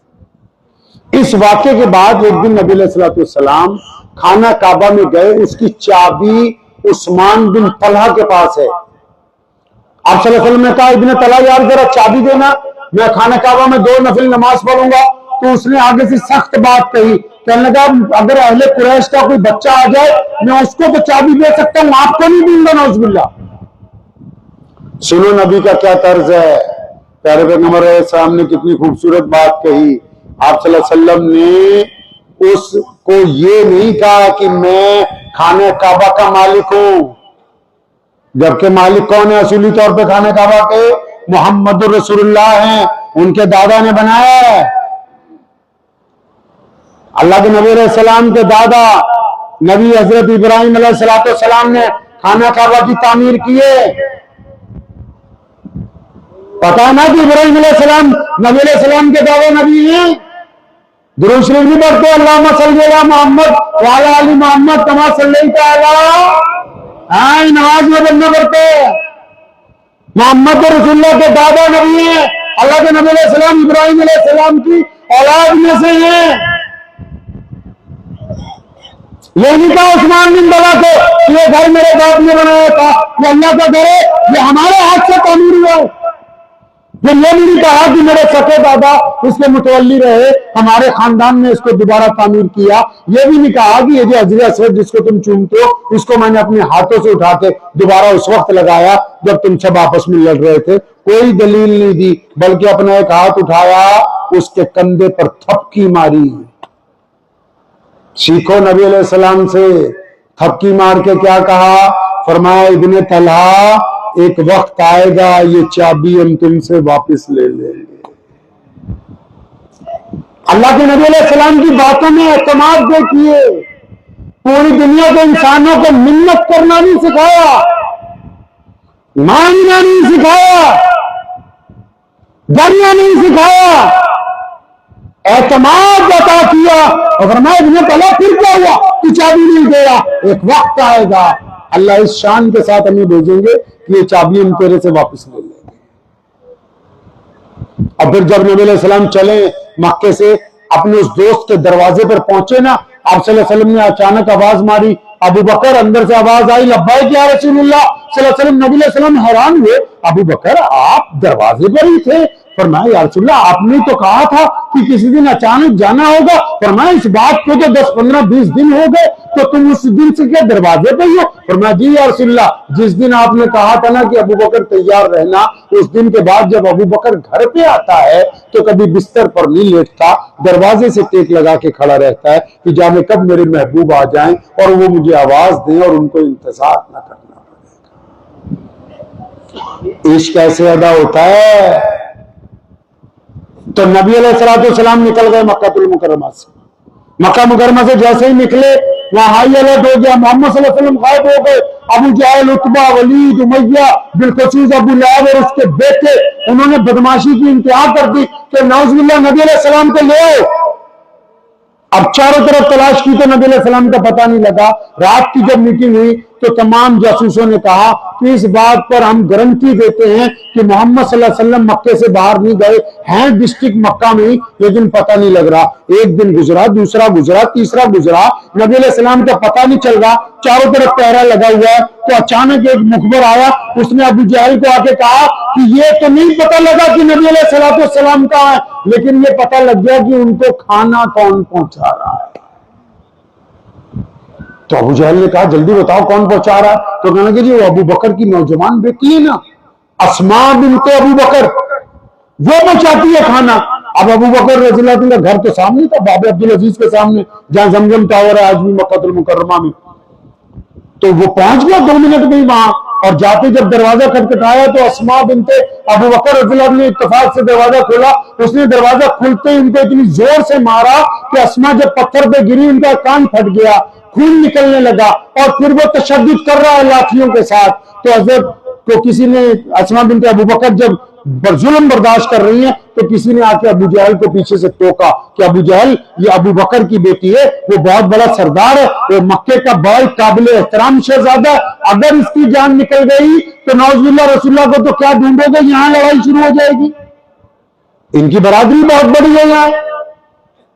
इस वाक्य के बाद एक दिन नबी अलैहिस्सलाम खाना काबा में गए। उसकी चाबी उस्मान बिन तलहा के पास है। आप सल्लल्लाहु अलैहि वसल्लम ने कहा, इब्ने तलहा यार जरा चाबी देना, मैं खाना काबा में 2 नफिल नमाज पढ़ूंगा। तो उसने आगे से सख्त बात कही, कहने लगा अगर अहले कुरैश का कोई बच्चा आ जाए मैं उसको तो चाबी दे सकता हूं, आपको नहीं दूंगा नौजुबिल्लाह। सुनो नबी का क्या तर्ज है। प्यारे पैगंबर अलैहिस्सलाम ने कितनी खूबसूरत बात कही। आप सल्लल्लाहु अलैहि वसल्लम ने उसको ये नहीं कहा कि मैं खाने काबा का मालिक हूं, जबकि मालिक कौन है असली तौर पे खाने काबा के? मोहम्मद रसूलुल्लाह हैं, उनके दादा ने बनाया है। अल्लाह के नबी अलैहिस्सलाम के दादा नबी हजरत इब्राहिम अलैहिस्सलाम ने खाना काबा की तामीर की है। पता है ना कि इब्राहिम अलैहिस्सलाम नबी अलैहिस्सलाम के दादा नबी हैं। दुरूद शरीफ भी पढ़ते, अल्लाहुम्मा सल्ली अला मोहम्मद व अला आलि मोहम्मद कमा सल्लैता अला। नमाज में बंदे पढ़ते। मोहम्मद रसूलुल्लाह के दादा नबी हैं। अल्लाह के नबी अलैहिस्सलाम इब्राहिम अलैहिस्सलाम की औलाद में से हैं। ये नहीं कहा उस्मान बिन तलहा को ये घर मेरे बाप ने बनाया था, ये अल्लाह का घर है, ये हमारे हाथ से तामीर हुआ। फिर ये भी नहीं कहा कि मेरे सके दादा इसके मुतवल्ली रहे, हमारे खानदान ने इसको दोबारा तामीर किया। ये भी नहीं कहा कि ये जो हजरा सेठ जिसको तुम चूमते हो इसको मैंने अपने हाथों से उठा के दोबारा उस वक्त लगाया जब तुम सब आपस में लड़ रहे थे। कोई दलील नहीं दी, बल्कि अपना एक हाथ उठाया, उसके कंधे पर थपकी मारी। सीखो नबी अलैहिस्सलाम से। थपकी मार के क्या कहा? फरमाया इब्ने तलहा, एक वक्त आएगा ये चाबी हम तुमसे वापस ले लेंगे। अल्लाह के नबी अलैहिस्सलाम की बातों में एतमाद देखिए। पूरी दुनिया के इंसानों को मिन्नत करना नहीं सिखाया, मांगना नहीं सिखाया, डरना नहीं सिखाया, एतमाद अता किया। और फरमाया इब्ने तलहा फिर क्या हुआ कि चाबी नहीं दे रहा? एक वक्त आएगा अल्लाह इस शान के साथ हमें भेजेंगे कि ये चाबी हम तेरे से वापस ले लेंगे। और फिर जब नबी अलैहिस्सलाम चले मक्के से, अपने उस दोस्त के दरवाजे पर पहुंचे ना, आप सल्लल्लाहु अलैहि वसल्लम ने अचानक आवाज मारी, अबू बकर। अंदर से आवाज आई, लब्बैक या रसूलुल्लाह सल्लल्लाहु अलैहि वसल्लम। नबी अलैहि सल्लम हैरान हुए, अबू बकर आप दरवाजे पर ही थे? फरमाया या रसूलुल्लाह आपने तो कहा था कि किसी दिन अचानक जाना होगा। फरमाया इस बात को तो 10, 15, 20 दिन हो गए, तो तुम उस दिन से क्या दरवाजे पे ही हो? फरमाया जी या रसूलुल्लाह, जिस दिन आपने कहा था ना कि अबू बकर तैयार रहना, उस दिन के बाद जब अबू बकर घर पे आता है तो कभी बिस्तर पर नहीं लेटता, दरवाजे से टेक लगा के खड़ा रहता है कि जाने कब मेरे महबूब आ जाएं और वो मुझे आवाज दें और उनको इंतजार न करना पड़ेगा। इश्क कैसे अदा होता है? तो नबी अलैहिस्सलाम निकल गए मक्कातुल मुकर्रमा से। मक्का मुकर्रमा से जैसे ही निकले वहां हाई अलर्ट हो गया, मोहम्मद सल्लल्लाहु अलैहि वसल्लम गायब हो गए। अबू जहल, उतबा, वलीद, उमैया, बिलखसूस अबू लहब और उसके बेटे, उन्होंने बदमाशी की इंतहा कर दी कि नौजुबिल्लाह नबी अलैहिस्सलाम को ले आओ। अब चारों तरफ तलाश की तो नबी अलैहिस्सलाम का पता नहीं लगा। रात की जब मीटिंग हुई तो तमाम जासूसों ने कहा कि इस बात पर हम गारंटी देते हैं कि मोहम्मद सल्लल्लाहु अलैहि वसल्लम मक्के से बाहर नहीं गए हैं, डिस्ट्रिक्ट मक्का में ही, लेकिन पता नहीं लग रहा। एक दिन गुजरा, दूसरा गुजरा, तीसरा गुजरा, नबी अलैहिस्सलाम का पता नहीं चल रहा। चारों तरफ पहरा लगा हुआ है। तो अचानक एक मुखबर आया, उसने अबू जहल को आके कहा कि ये तो नहीं पता लगा कि नबी अलैहिस्सलाम कहां है, लेकिन ये पता लग गया कि उनको खाना कौन पहुंचा रहा है। तो अबू जहल ने कहा जल्दी बताओ कौन पहुंचा रहा है? तो कहने लगे जी वो अबू बकर की नौजवान बेटी है ना, अस्मा बिन्ते अबू बकर, वो पहुंचाती है खाना। अब अबू बकर रज़ियल्लाहु अन्हु का घर तो सामने था, बाबे अब्दुल अजीज के सामने, जहां जमजम टावर है आज भी मक्कातुल मुकर्रमा में। तो वो पहुंच गया 2 मिनट में ही वहां, और जाते जब दरवाजा खटखटाया तो अस्मा बिन्ते अबू बकर रज़ियल्लाहु अन्हु ने इत्तेफाक से दरवाजा खोला। उसने दरवाजा खुलते ही उनको इतनी जोर से मारा कि अस्मा जब पत्थर पे गिरी उनका कान फट गया, खून निकलने लगा, और फिर वो तशद्दुद कर रहा है लाठियों के साथ। तो हजरत को किसी ने, अस्मा बिन्ते अबू बकर जब जुल्म बर्दाश्त कर रही है, तो किसी ने आके अबू जहल को पीछे से टोका कि अबू जहल ये अबू बकर की बेटी है, वो बहुत बड़ा सरदार है, वो मक्के का बड़ा काबिल एहतराम शहजादा, अगर इसकी जान निकल गई तो नौजुबिल्लाह रसूलुल्लाह को तो क्या ढूंढोगे, यहां लड़ाई शुरू हो जाएगी, इनकी बरादरी बहुत बड़ी है यहाँ।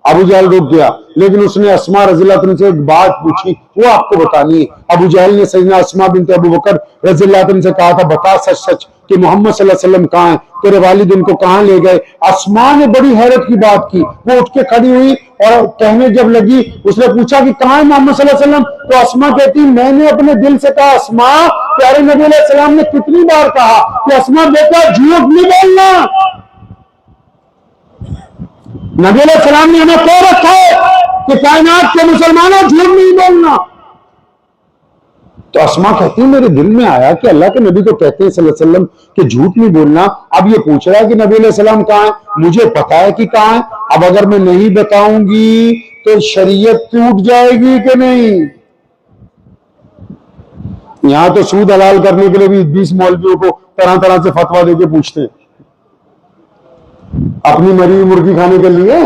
अबू जहल रुक गया, लेकिन उसने अस्मा रज़ियल्लाहु अन्हा से एक बात पूछी, वो आपको बतानी है। अबू जहल ने सैयदना अस्मा बिन्ते अबू बकर रज़ियल्लाहु अन्हा से कहा था बता सच सच कि मोहम्मद सल्लल्लाहु अलैहि वसल्लम कहाँ हैं, तेरे वालिद उनको कहाँ ले गए? अस्मा ने बड़ी हैरत की बात की, वो उठ के खड़ी हुई और कहने जब लगी, उसने पूछा कि कहाँ है मोहम्मद सल्लल्लाहु अलैहि वसल्लम? तो अस्मा कहती मैंने अपने दिल से कहा अस्मा, प्यारे नबी अलैहि सलाम ने कितनी बार कहा कि अस्मा बेटा झूठ नहीं बोलना। नबी अलैहिस्सलाम ने हमें कह रखा है कि कायनात के मुसलमानों झूठ नहीं बोलना। तो अस्मा कहती है मेरे दिल में आया कि अल्लाह के नबी को कहते हैं सल्लल्लाहु अलैहि वसल्लम कि झूठ नहीं बोलना। अब ये पूछ रहा है कि नबी अलैहिस्सलाम कहाँ है, मुझे पता है कि कहाँ है, अब अगर मैं नहीं बताऊंगी तो शरीयत टूट जाएगी कि नहीं। यहां तो सूद हलाल करने के लिए भी 20 मौलवियों को तरह तरह से फतवा देके पूछते हैं अपनी मरी हुई मुर्गी खाने के लिए।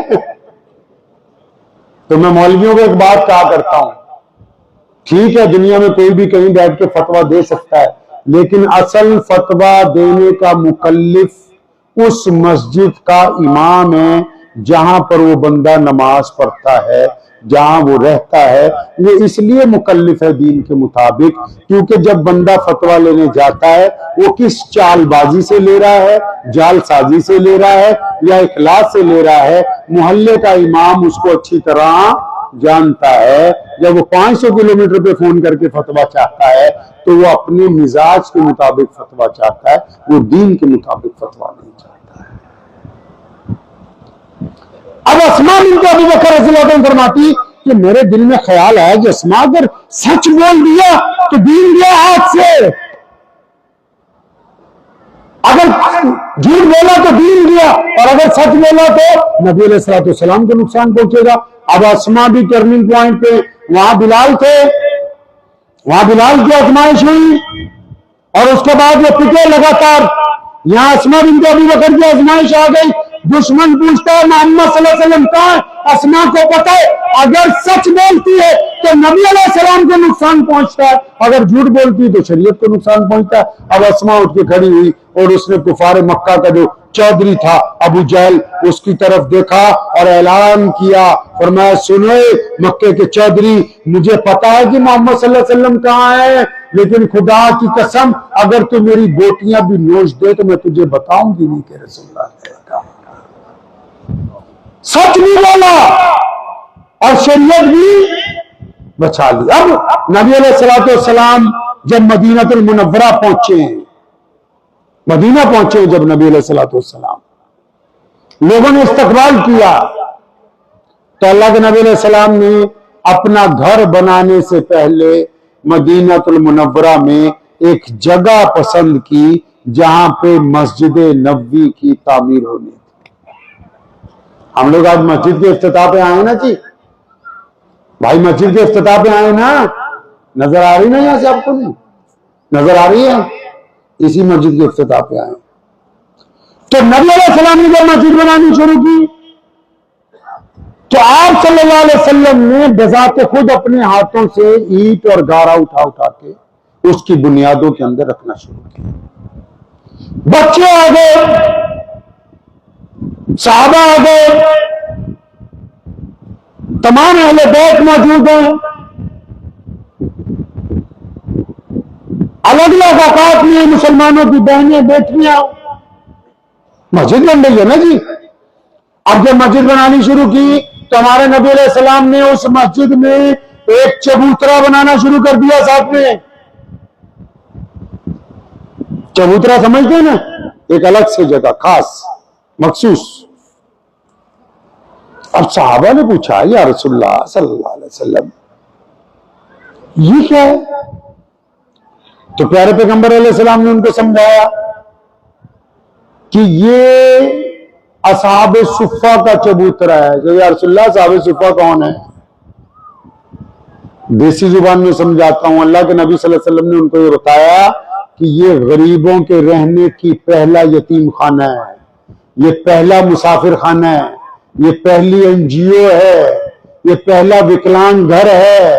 तो मैं मौलवियों को एक बात कहा करता हूं, ठीक है दुनिया में कोई भी कहीं बैठ के फतवा दे सकता है, लेकिन असल फतवा देने का मुकल्लिफ उस मस्जिद का इमाम है जहां पर वो बंदा नमाज पढ़ता है, जहां वो रहता है। वो इसलिए मुकल्लिफ है दीन के मुताबिक, क्योंकि जब बंदा फतवा लेने जाता है वो किस चालबाजी से ले रहा है, जालसाजी से ले रहा है या इखलास से ले रहा है, मोहल्ले का इमाम उसको अच्छी तरह जानता है। जब वो 500 किलोमीटर पे फोन करके फतवा चाहता है तो वो अपने मिजाज के मुताबिक फतवा चाहता है, वो दीन के मुताबिक फतवा नहीं चाहता है। अब अस्मा बिन्त अबू बकर रज़ियल्लाहु अन्हा फरमाती कि मेरे दिल में ख्याल आया कि अस्मा अगर सच बोल दिया तो दीन गया हाथ से, अगर झूठ बोला तो दीन गया, और अगर सच बोला तो नबी अलैहिस्सलाम को नुकसान पहुंचेगा। अब अस्मा भी टर्निंग पॉइंट पे, वहां बिलाल थे, वहां बिलाल की आजमाइश हुई और उसके बाद वो पिटे लगातार। यहां अस्मा बिन्त अबू बकर की आजमाइश आ गई। दुश्मन पूछता है मोहम्मद सल्लल्लाहु अलैहि वसल्लम कहां है? अस्मा को पता है अगर सच बोलती है तो नबी अलैहिस्सलाम को नुकसान पहुंचता है, अगर झूठ बोलती है तो शरीयत को नुकसान पहुंचता है। अब अस्मा उठ के खड़ी हुई और उसने कुफार मक्का का जो चौधरी था अबू जहल, उसकी तरफ देखा और ऐलान किया, फरमाया सुनो मक्के के चौधरी, मुझे पता है कि मोहम्मद सल्लल्लाहु अलैहि वसल्लम कहां है, लेकिन खुदा की कसम अगर तू मेरी बोटियां भी नोच दे तो मैं तुझे बताऊंगी नहीं कि रसूलुल्लाह ने कहा। सच भी बोला और शरीयत भी बचा ली। अब नबी अलैहिस्सलाम जब मदीनतुल मुनव्वरा पहुंचे, मदीना पहुंचे, जब नबी अलैहिस्सलाम लोगों ने इस्तकबाल किया तो अल्लाह के नबी अलैहिस्सलाम ने अपना घर बनाने से पहले मदीनतुल मुनव्वरा में एक जगह पसंद की जहां पे मस्जिद नबवी की तामीर होनी थी। हम लोग आज मस्जिद के इफ्तिताह पे आए ना जी भाई, मस्जिद के इफ्तिताह पे आए ना, नजर आ रही ना यहां से आपको? नहीं नजर आ रही है? इसी मस्जिद के इफ्तिताह पे आए। तो नबी अलैहिस्सलाम ने जब मस्जिद बनानी शुरू की तो आप सल्लल्लाहु अलैहि वसल्लम ने बजाते खुद अपने हाथों से ईंट और गारा उठा उठा के उसकी बुनियादों के अंदर रखना शुरू किया। बच्चे आ गए, सहाबा आ गए, तमाम अहले बैत मौजूद हैं, अलग अलग औकात में मुसलमानों की बहनें बेटियां, मस्जिद बन रही है ना जी। अब जब मस्जिद बनानी शुरू की तो हमारे नबी अलैहिस्सलाम ने उस मस्जिद में एक चबूतरा बनाना शुरू कर दिया। साथ में चबूतरा समझते हैं ना, एक अलग से जगह खास मखसूस। अब सहाबा ने पूछा या रसूलुल्लाह सल्लल्लाहु अलैहि वसल्लम ये क्या है? तो प्यारे पैगंबर अलैहिस्सलाम ने उनको समझाया कि ये असहाबे सुफ़ा का चबूतरा है। तो या रसूलुल्लाह असहाबे सुफ़ा कौन है? देसी जुबान में समझाता हूं। अल्लाह के नबी सल्लल्लाहु अलैहि वसल्लम ने उनको ये बताया कि ये गरीबों के रहने की पहला यतीम खाना है, ये पहला मुसाफिर खाना है, ये पहली एनजीओ है, ये पहला विकलांग घर है,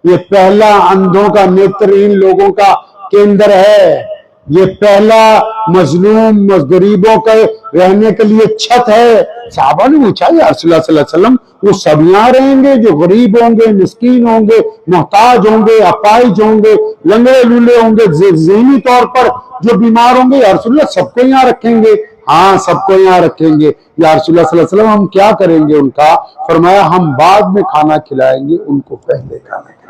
ये पहला अंधों का नेत्रहीन लोगों का केंद्र है, ये पहला मजलूम गरीबों के रहने के लिए छत है। साहबा ने पूछा या रसूलुल्लाह सल्लल्लाहु अलैहि वसल्लम वो सब यहां रहेंगे जो गरीब होंगे, मिस्कीन होंगे, मोहताज होंगे, अपाहिज होंगे, लंगड़े लूले होंगे, ज़हनी तौर पर जो बीमार होंगे, या रसूलुल्लाह सबको यहां रखेंगे? हाँ सबको यहां रखेंगे। या रसूलुल्लाह सल्लल्लाहु अलैहि वसल्लम हम क्या करेंगे उनका? फरमाया हम बाद में खाना खिलाएंगे, उनको पहले खाना खिलाएंगे।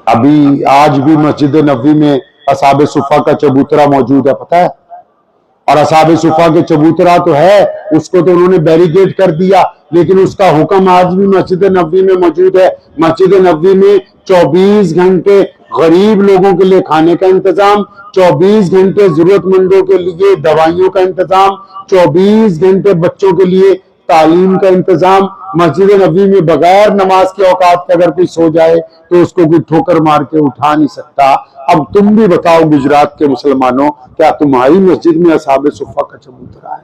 अभी आज भी मस्जिद नबवी में असहाबे सुफ़ा का चबूतरा मौजूद है, पता है? और असहाबे सुफ़ा के चबूतरा तो है, उसको तो उन्होंने बैरिकेड कर दिया, लेकिन उसका हुक्म आज भी मस्जिद नबवी में मौजूद है। मस्जिद नबवी में 24 घंटे गरीब लोगों के लिए खाने का इंतजाम, 24 घंटे जरूरतमंदों के लिए दवाइयों का इंतजाम, 24 घंटे बच्चों के लिए तालीम का इंतजाम। मस्जिद नबवी में बगैर नमाज के औकात के अगर कोई सो जाए तो उसको कोई ठोकर मार के उठा नहीं सकता। अब तुम भी बताओ गुजरात के मुसलमानों, क्या तुम्हारी मस्जिद में असहाबे सुफ़ा का चबूतरा है?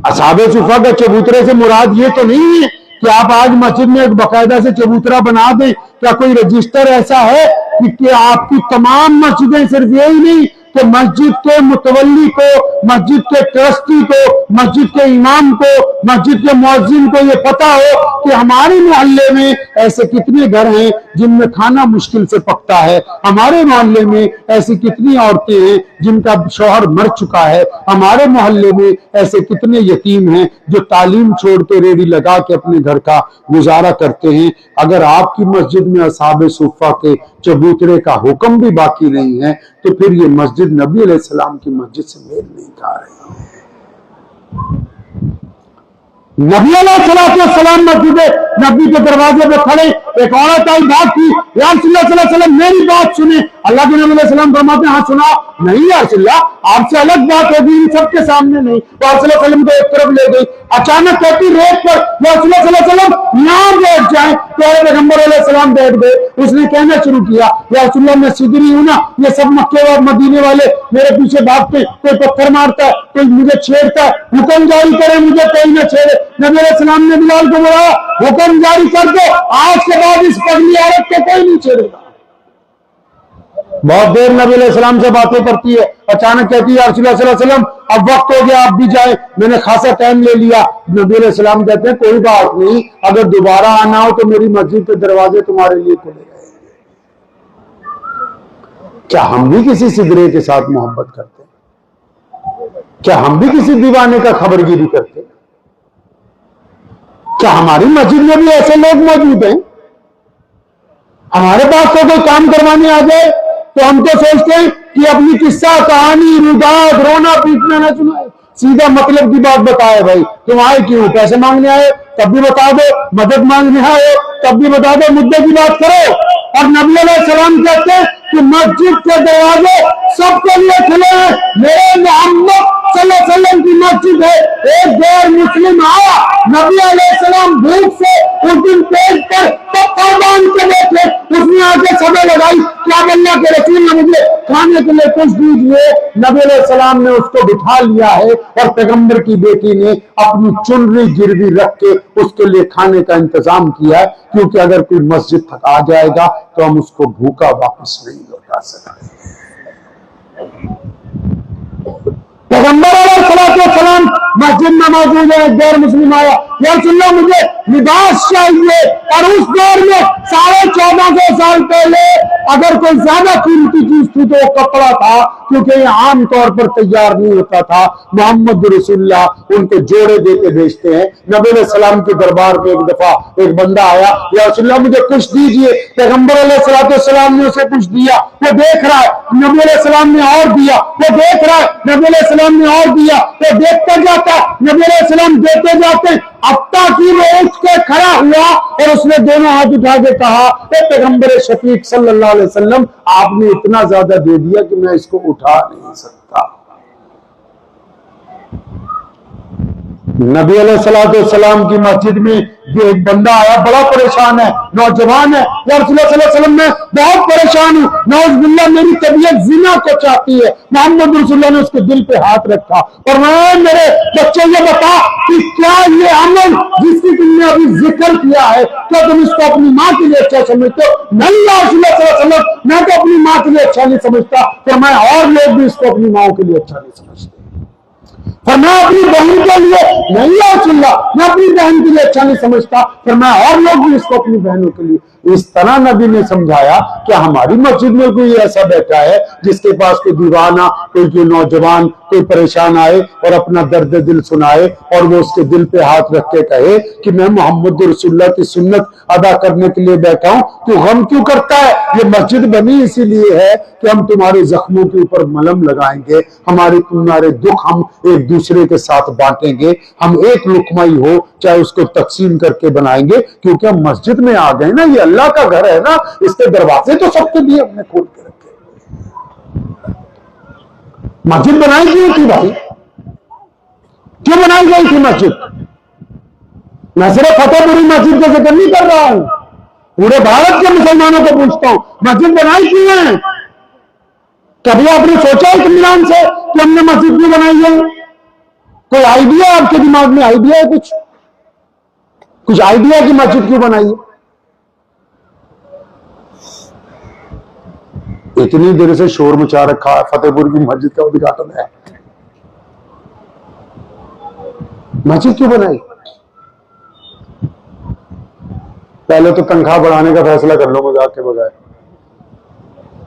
असहाबे सुफ़ा का चबूतरे से मुराद ये तो नहीं है कि आप आज मस्जिद में एक बाकायदा से चबूतरा बना दें। क्या कोई रजिस्टर ऐसा है कि आपकी तमाम मस्जिदें सिर्फ यही नहीं कि मस्जिद के मुतवल्ली को, मस्जिद के ट्रस्टी को मस्जिद के इमाम को, मस्जिद के मुअज्जिन को ये पता हो कि हमारे मोहल्ले में ऐसे कितने घर हैं जिनमें खाना मुश्किल से पकता है, हमारे मोहल्ले में ऐसी कितनी औरतें हैं जिनका शौहर मर चुका है, हमारे मोहल्ले में ऐसे कितने यतीम हैं जो तालीम छोड़ के रेडी लगा के अपने घर का गुजारा करते हैं। अगर आपकी मस्जिद में असहाबे सुफ़ा के चबूतरे का हुक्म भी बाकी नहीं है तो फिर ये मस्जिद नबी अलैहिस्सलाम की मस्जिद से मेल नहीं खा रही है। नबी अलैहिस्सलाम मस्जिद नबी के दरवाजे पे खड़े, एक औरत आई, बात की, या रसूलुल्लाह सल्लल्लाहु अलैहि वसल्लम मेरी बात सुने। अल्लाह के नबी अलैहिस्सलाम फरमाते हैं, हाँ सुना। नहीं या रसूलुल्लाह, आपसे अलग बात होगी, इन सबके सामने नहीं। तो रसूलुल्लाह सल्लल्लाहु अलैहि वसल्लम को एक तरफ ले गई, अचानक कहती रेत पर, या रसूलुल्लाह सल्लल्लाहु अलैहि वसल्लम यहाँ बैठ जाए। तो पैगंबर अलैहिस्सलाम बैठ गए। उसने कहना शुरू किया, या रसूलुल्लाह मैं सिदरी हूं ना, ये सब मक्के और मदीने वाले मेरे पीछे भागते, कोई पत्थर मारता है, कोई मुझे छेड़ता है, हुक्म जारी करे मुझे कोई न छेड़े। नबी अलैहिस्सलाम ने बिलाल को बोला, हुक्म जारी कर दो, आज के बाद इस पगली औरत को कोई नहीं छेड़ेगा। बहुत देर नबी अलैहिस्सलाम से बातें करती है, अचानक कहती है, या रसूलुल्लाह सल्लल्लाहु अलैहि वसल्लम अब वक्त हो गया, आप भी जाए, मैंने खासा टाइम ले लिया। नबी अलैहिस्सलाम कहते हैं, कोई बात नहीं, अगर दोबारा आना हो तो मेरी मस्जिद के दरवाजे तुम्हारे लिए खुले रहेंगे। क्या हम भी किसी सिदरे के साथ मोहब्बत करते हैं? क्या हम भी किसी दीवाने का खबरगिरी करते हैं? क्या हमारी मस्जिद में भी ऐसे लोग मौजूद हैं? हमारे पास तो कोई काम करवाने आ जाए तो हम तो सोचते हैं कि अपनी किस्सा कहानी रुदात रोना पीटना ना सुनाए, सीधा मतलब की बात बताए। भाई तुम आए क्यों? पैसे मांगने आए? तब भी बता दो। मदद मांगने आए? तब भी बता दो। मुद्दे की बात करो। और नबी अलैहिस्सलाम कहते हैं कि मस्जिद के दरवाजे सबके लिए खुले हैं। मेरे मोहम्मद सल्लल्लाहु अलैहि वसल्लम की मस्जिद है। एक गैर मुस्लिम आया, नबी अलैहिस्सलाम भूख से उस दिन पेट पर पत्थर बांध के बैठे, उसने आके सभा लगाई, क्या अल्लाह के रसूल ने मुझे खाने के लिए कुछ दीजिए। नबी अलैहिस्सलाम ने उसको बिठा लिया है और पैगंबर की बेटी ने अपनी चुनरी गिरवी रख के उसके लिए खाने का इंतजाम किया है, क्योंकि अगर कोई मस्जिद तक आ जाएगा तो हम उसको भूखा वापस नहीं लौटा सकते। पैगंबर अलैहिस्सलाम मस्जिद में मौजूद है, गैर मुस्लिम आया, या रसूलल्लाह मुझे लिबास चाहिए। और उस दौर में 1450 साल पहले अगर कोई ज्यादा कीमती चीज थी तो वो कपड़ा था, क्योंकि ये आमतौर पर तैयार नहीं होता था। मोहम्मद रसूलुल्लाह उनको जोड़े देके भेजते हैं। नबी अलैहिस्सलाम के दरबार में एक दफा एक बंदा आया, या रसूलुल्लाह मुझे कुछ दीजिए। पैगंबर अलैहिस्सलाम ने उसे कुछ दिया, वो देख रहा है, नबी अलैहिस्सलाम ने और दिया, वो देख रहा है, नबी अलैहिस्सलाम ने और दिया, वो देखता जाता, नबी अलैहिस्सलाम देते जाते, अब तक ही वो उठ के खड़ा हुआ और उसने दोनों हाथ उठा के कहा, पैगंबर शफीक सल्लल्लाहु अलैहि वसल्लम आपने इतना ज्यादा दे दिया कि मैं इसको उठा नहीं सकता। नबी अलैहिस्सलाम की मस्जिद में एक बंदा आया, बड़ा परेशान है, नौजवान है, या रसूलुल्लाह सल्लल्लाहु अलैहि वसल्लम मैं बहुत परेशान हूं, नौजुबिल्लाह मेरी तबीयत जिना को चाहती है। मोहम्मद रसूलुल्लाह ने उसके दिल पे हाथ रखा और मैं, मेरे बच्चे ये बता कि क्या ये अमल जिसकी तुमने अभी जिक्र किया है, क्या तुम इसको अपनी माँ के लिए अच्छा समझते हो? नहीं या रसूलुल्लाह सल्लल्लाहु अलैहि वसल्लम, मैं तो अपनी माँ के लिए अच्छा नहीं समझता, तो मैं और लोग भी इसको अपनी माँ के लिए अच्छा नहीं समझते। पर मैं अपनी बहन के लिए नहीं या रसूलुल्लाह, मैं अपनी बहन के लिए अच्छा नहीं समझता, पर मैं और लोग भी इसको अपनी बहनों के लिए। इस तरह नबी ने समझाया कि हमारी मस्जिद में कोई ऐसा बैठा है जिसके पास कोई दीवाना, कोई नौजवान, कोई परेशान आए और अपना दर्द दिल सुनाए और वो उसके दिल पे हाथ रख के कहे कि मैं मोहम्मद रसूलुल्लाह की सुन्नत अदा करने के लिए बैठा हूं, तू गम क्यों करता है? ये मस्जिद बनी इसीलिए है कि हम तुम्हारे जख्मों के ऊपर मलहम लगाएंगे, तुम्हारे दुख हम एक दूसरे के साथ बांटेंगे, हम एक लुकमाई हो चाहे उसको तकसीम करके बनाएंगे, क्योंकि हम मस्जिद में आ गए ना, ये अल्लाह का घर है ना, इसके दरवाजे तो सबके लिए हमने खोल के रखे। मस्जिद बनाई क्यों थी भाई? क्यों बनाई गई थी मस्जिद? मैं सिर्फ फतेहपुरी मस्जिद का जिक्र नहीं कर रहा हूं, पूरे भारत के मुसलमानों को पूछता हूं, मस्जिद बनाई क्यों है? कभी आपने सोचा इत्मीनान से कि हमने मस्जिद क्यों बनाई है? कोई आइडिया आपके दिमाग में आइडिया है? कुछ आइडिया कि मस्जिद क्यों बनाई है? इतनी देर से शोर मचा रखा है, फतेहपुर की मस्जिद का उद्घाटन है। मस्जिद क्यों बनाई? पहले तो तनख्वाह बढ़ाने का फैसला कर लो मजाक के बगैर।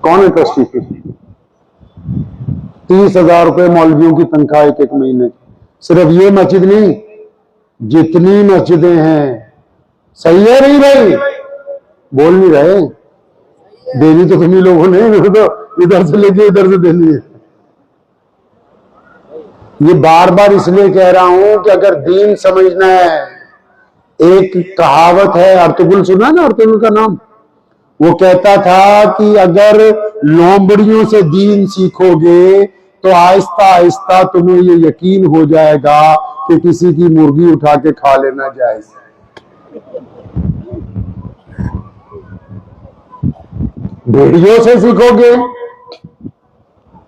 कौन है ट्रस्टी? 30,000 रुपए मौलवियों की तनख्वाह एक एक महीने की। सिर्फ ये मस्जिद नहीं, जितनी मस्जिदें हैं। सही है नहीं भाई? बोल नहीं रहे। देनी तो तुम्ही लोगों ने, तो इधर से लेके इधर से देनी है। ये बार बार इसलिए कह रहा हूं कि अगर दीन समझना है, एक कहावत है, अर्तुगरुल सुना ना, अर्तुगरुल का नाम? वो कहता था कि अगर लोमड़ियों से दीन सीखोगे तो आहिस्ता आहिस्ता तुम्हें ये यकीन हो जाएगा कि किसी की मुर्गी उठा के खा लेना जायज है। भेड़ियों से सीखोगे,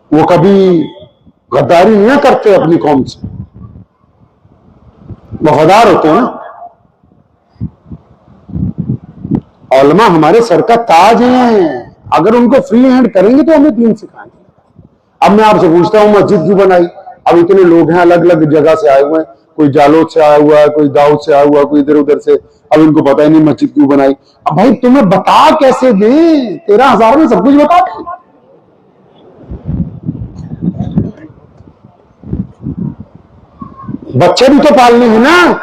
वो कभी गद्दारी नहीं करते अपनी कौम से, वफादार होते हैं ना। उलमा हमारे सर का ताज हैं, अगर उनको फ्री हैंड करेंगे तो हमें दीन सिखाएंगे। अब मैं आपसे पूछता हूं, मस्जिद क्यों बनाई? अब इतने लोग हैं, अलग अलग जगह से आए हुए हैं, कोई जालोद से आया हुआ है, कोई दाऊद से आया हुआ है, कोई इधर उधर से। अब इनको पता ही नहीं मस्जिद क्यों बनाई। अब भाई तुम्हें बता कैसे दें? 13,000 में सब कुछ बता दें? बच्चे भी तो पालने हैं ना।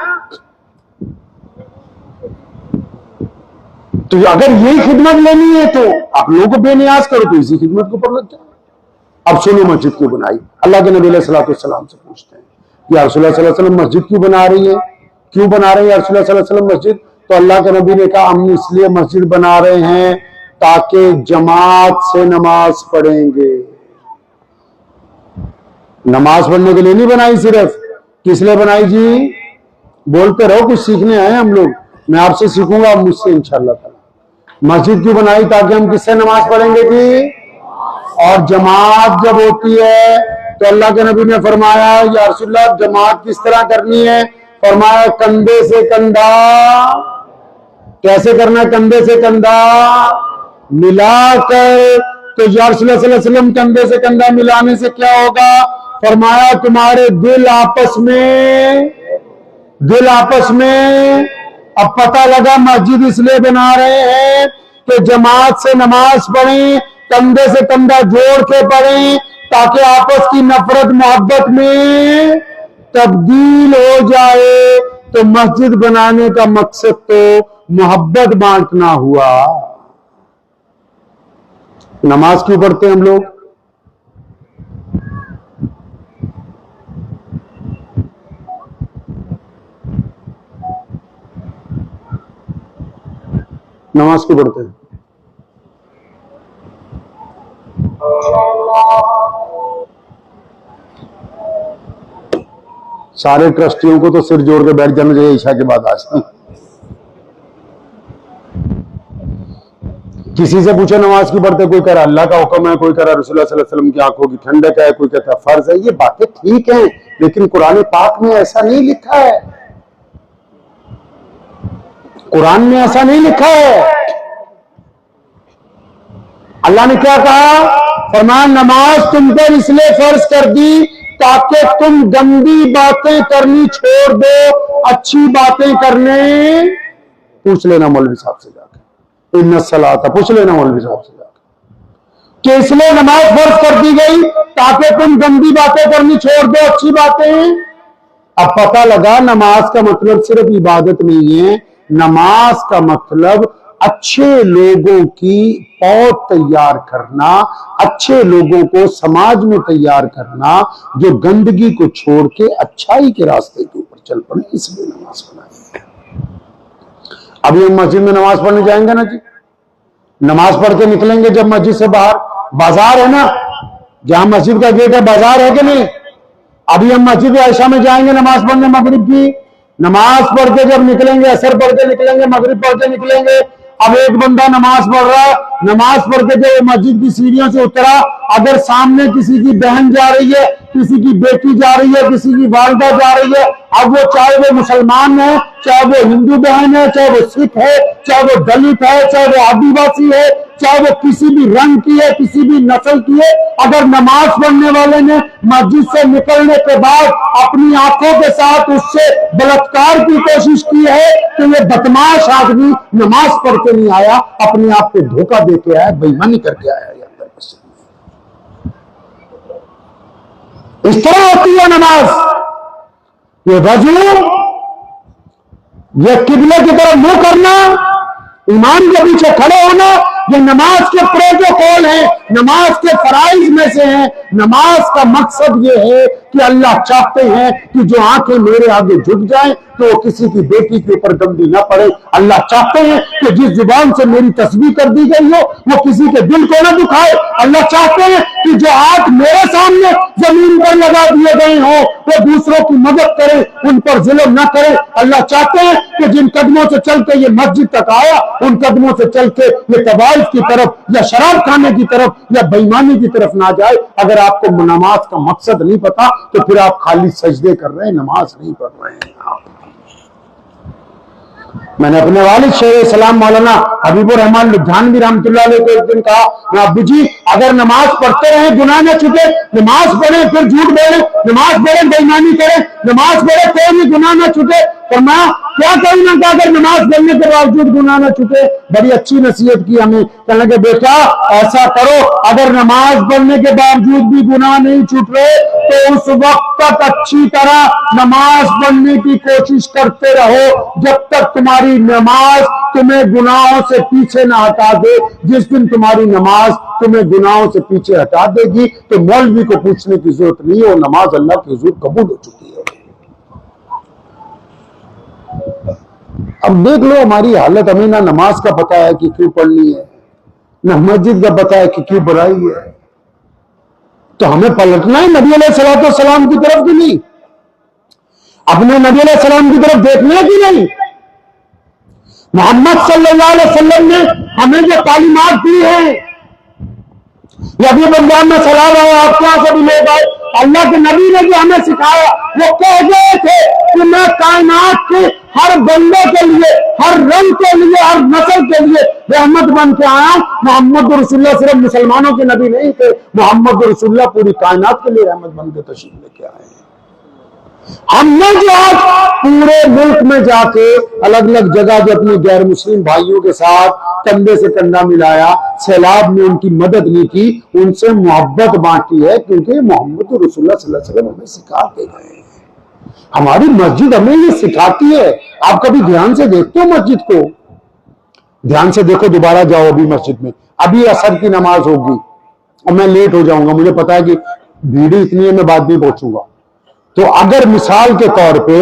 तो अगर यही खिदमत लेनी है तो आप लोगों को बेनियाज करो, तो इसी खिदमत के ऊपर लग जाओ। अब सुनो, मस्जिद क्यों बनाई? अल्लाह के नबी अलैहिस्सलातु वस्सलाम से पूछते हैं कि या रसूलुल्लाह सल्लल्लाहु अलैहि वसल्लम मस्जिद क्यों बना रही है, क्यों बना रहे हैं या रसूलुल्लाह सल्लल्लाहु अलैहि वसल्लम मस्जिद? तो अल्लाह के नबी ने कहा, हम इसलिए मस्जिद बना रहे हैं ताकि जमात से नमाज पढ़ेंगे। नमाज पढ़ने के लिए नहीं बनाई सिर्फ। किस लिए बनाई जी? बोलते रहो, कुछ सीखने आए हम लोग। मैं आपसे सीखूंगा, आप मुझसे इंशाअल्लाह ताला। मस्जिद क्यों बनाई? ताकि हम किससे नमाज पढ़ेंगे जी? और जमात जब होती है तो अल्लाह के नबी ने फरमाया, या रसूलल्लाह जमात किस तरह करनी है? फरमाया कंधे से कंधा। कैसे करना है? कंधे से कंधा मिलाकर। तो या रसूलुल्लाह सल्लल्लाहु अलैहि वसल्लम कंधे से कंधा मिलाने से क्या होगा? फरमाया तुम्हारे दिल आपस में। अब पता लगा मस्जिद इसलिए बना रहे हैं कि जमात से नमाज पढ़ें, कंधे से कंधा जोड़ के पढ़ें, ताकि आपस की नफरत मोहब्बत में तब्दील हो जाए। तो मस्जिद बनाने का मकसद तो मोहब्बत बांटना हुआ। नमाज क्यों पढ़ते हैं हम लोग? नमाज क्यों पढ़ते हैं? सारे ट्रस्टियों को तो सिर जोड़ के बैठ जाना चाहिए ईशा के बाद। आज किसी से पूछो नमाज क्यों पढ़ते? कोई कह रहा अल्लाह का हुक्म है, कोई कह रहा रसूलुल्लाह सल्लल्लाहु अलैहि वसल्लम की आंखों की ठंडक है, कोई कहता फर्ज है। ये बातें ठीक हैं, लेकिन कुरान पाक में ऐसा नहीं लिखा है। कुरान में ऐसा नहीं लिखा है। अल्लाह ने क्या कहा? फरमाया नमाज तुम पर इसलिए फर्ज कर दी ताकि तुम गंदी बातें करनी छोड़ दो, अच्छी बातें करने। पूछ लेना मौलवी साहब से जाकर, इन्ना सलाता पूछ लेना मौलवी साहब से जाकर कि इसलिए नमाज फर्ज कर दी गई ताकि तुम गंदी बातें करनी छोड़ दो, अच्छी बातें। अब पता लगा नमाज का मतलब सिर्फ इबादत नहीं है। नमाज का मतलब अच्छे लोगों की पौध तैयार करना, अच्छे लोगों को समाज में तैयार करना, जो गंदगी को छोड़ के अच्छाई के रास्ते के ऊपर चल पड़े, इसलिए नमाज पढ़ाई। अभी हम मस्जिद में नमाज पढ़ने जाएंगे ना जी, नमाज पढ़ के निकलेंगे जब मस्जिद से बाहर, बाजार है ना, जहां मस्जिद का गेट है बाजार है कि नहीं? अभी हम मस्जिद आयशा में जाएंगे नमाज पढ़ने, मगरिब की नमाज पढ़ के जब निकलेंगे, असर पढ़ के निकलेंगे, मगरिब पढ़ के निकलेंगे। अब एक बंदा नमाज पढ़ रहा है, नमाज पढ़ के जब मस्जिद की सीढ़ियों से उतरा, अगर सामने किसी की बहन जा रही है, किसी की बेटी जा रही है, किसी की वालिदा जा रही है, अब वो चाहे वो मुसलमान है चाहे वो हिंदू बहन है, चाहे वो सिख है, चाहे वो दलित है, चाहे वो आदिवासी है, चाहे वो किसी भी रंग की है, किसी भी नस्ल की है, अगर नमाज पढ़ने वाले ने मस्जिद से निकलने के बाद अपनी आंखों के साथ उससे बलात्कार की कोशिश की है तो ये बदमाश आदमी नमाज पढ़ के नहीं आया, अपने आप को धोखा दे के आया, बेईमानी करके आया। इस तरह होती है नमाज। ये वजू, ये किबले की तरफ मुंह करना, ईमान के पीछे खड़े होना, ये नमाज के प्रोटोकॉल है, नमाज के फराइज में से है। नमाज का मकसद ये है कि अल्लाह चाहते हैं कि जो आंखें मेरे आगे झुक जाएं तो वो किसी की बेटी के ऊपर गंदी ना पड़े। अल्लाह चाहते हैं कि जिस जुबान से मेरी तस्बीह कर दी गई हो वो किसी के दिल को ना दुखाए। अल्लाह चाहते हैं कि जो हाथ मेरे सामने जमीन पर लगा दिए गए हो वो दूसरों की मदद करे, उन पर जुल्म ना करे। अल्लाह चाहते हैं कि जिन कदमों से चलते ये मस्जिद तक आया उन कदमों से चल के ये कबाइल की तरफ या शराब खाने की तरफ या बेईमानी की तरफ ना जाए। अगर आपको नमाज का मकसद नहीं पता तो फिर आप खाली सजदे कर रहे हैं, नमाज नहीं पढ़ रहे हैं आप। मैंने अपने वालिद शेर सलाम मौलाना हबीबुर रहमान लुधियानवी रहमतुल्लाह अलैह को एक दिन कहा, मैं अब्बू जी अगर नमाज पढ़ते रहे गुनाह न छूटे, नमाज पढ़े फिर झूठ बोले, नमाज पढ़े बेईमानी करें, नमाज पढ़े कोई भी गुनाह न छूटे, और मैं क्या करूं ना क्या अगर नमाज पढ़ने के बावजूद गुनाह न छूटे। बड़ी अच्छी नसीहत की हमें, कहने लगे बेटा ऐसा करो, अगर नमाज पढ़ने के बावजूद भी गुनाह नहीं छूट रहे तो उस वक्त तक अच्छी तरह नमाज पढ़ने की कोशिश करते रहो जब तक तुम्हारी नमाज तुम्हें गुनाहों से पीछे ना हटा दे। जिस दिन तुम्हारी नमाज तुम्हें गुनाहों से पीछे हटा देगी तो मौलवी को पूछने की जरूरत नहीं है, वो नमाज अल्लाह के हुजूर कबूल हो चुकी है। अब देख लो हमारी हालत, हमें ना नमाज का पता है कि क्यों पढ़नी है, ना मस्जिद का पता है कि क्यों बनाई है। तो हमें पलटना है नबी अलैहिस्सलाम की तरफ की नहीं, अपने नबी अलैहिस्सलाम की तरफ देखना है कि नहीं। मोहम्मद सल्लल्लाहु अलैहि वसल्लम ने हमें जो तालीमात दी है, यदि बंजाब में सलाम आया आपके यहां से भी लोग आए, अल्लाह के नबी ने जो हमें सिखाया वो कह गए थे कि मैं कायनात के हर बंदे के लिए, हर रंग के लिए, हर नस्ल के लिए रहमत बन के आया। मोहम्मद रसूलुल्लाह सिर्फ मुसलमानों के नबी नहीं थे, मोहम्मद रसूलुल्लाह पूरी कायनात के लिए रहमत बन के तशरीफ लेके आए। हमने जो आज पूरे मुल्क में जाके अलग अलग जगह जो अपने गैर मुस्लिम भाइयों के साथ कंधे से कंधा मिलाया, सैलाब में उनकी मदद नहीं की, उनसे मोहब्बत बांटी है, क्योंकि मोहम्मद रसूलुल्लाह सल्लल्लाहु अलैहि वसल्लम हमें सिखा के गए हैं। हमारी मस्जिद हमें ये सिखाती है। आप कभी ध्यान से देखते हो मस्जिद को? ध्यान से देखो, दोबारा जाओ अभी मस्जिद में, अभी असर की नमाज होगी और मैं लेट हो जाऊंगा, मुझे पता है कि भीड़ इतनी है मैं बाद में पहुंचूंगा। तो अगर मिसाल के तौर पे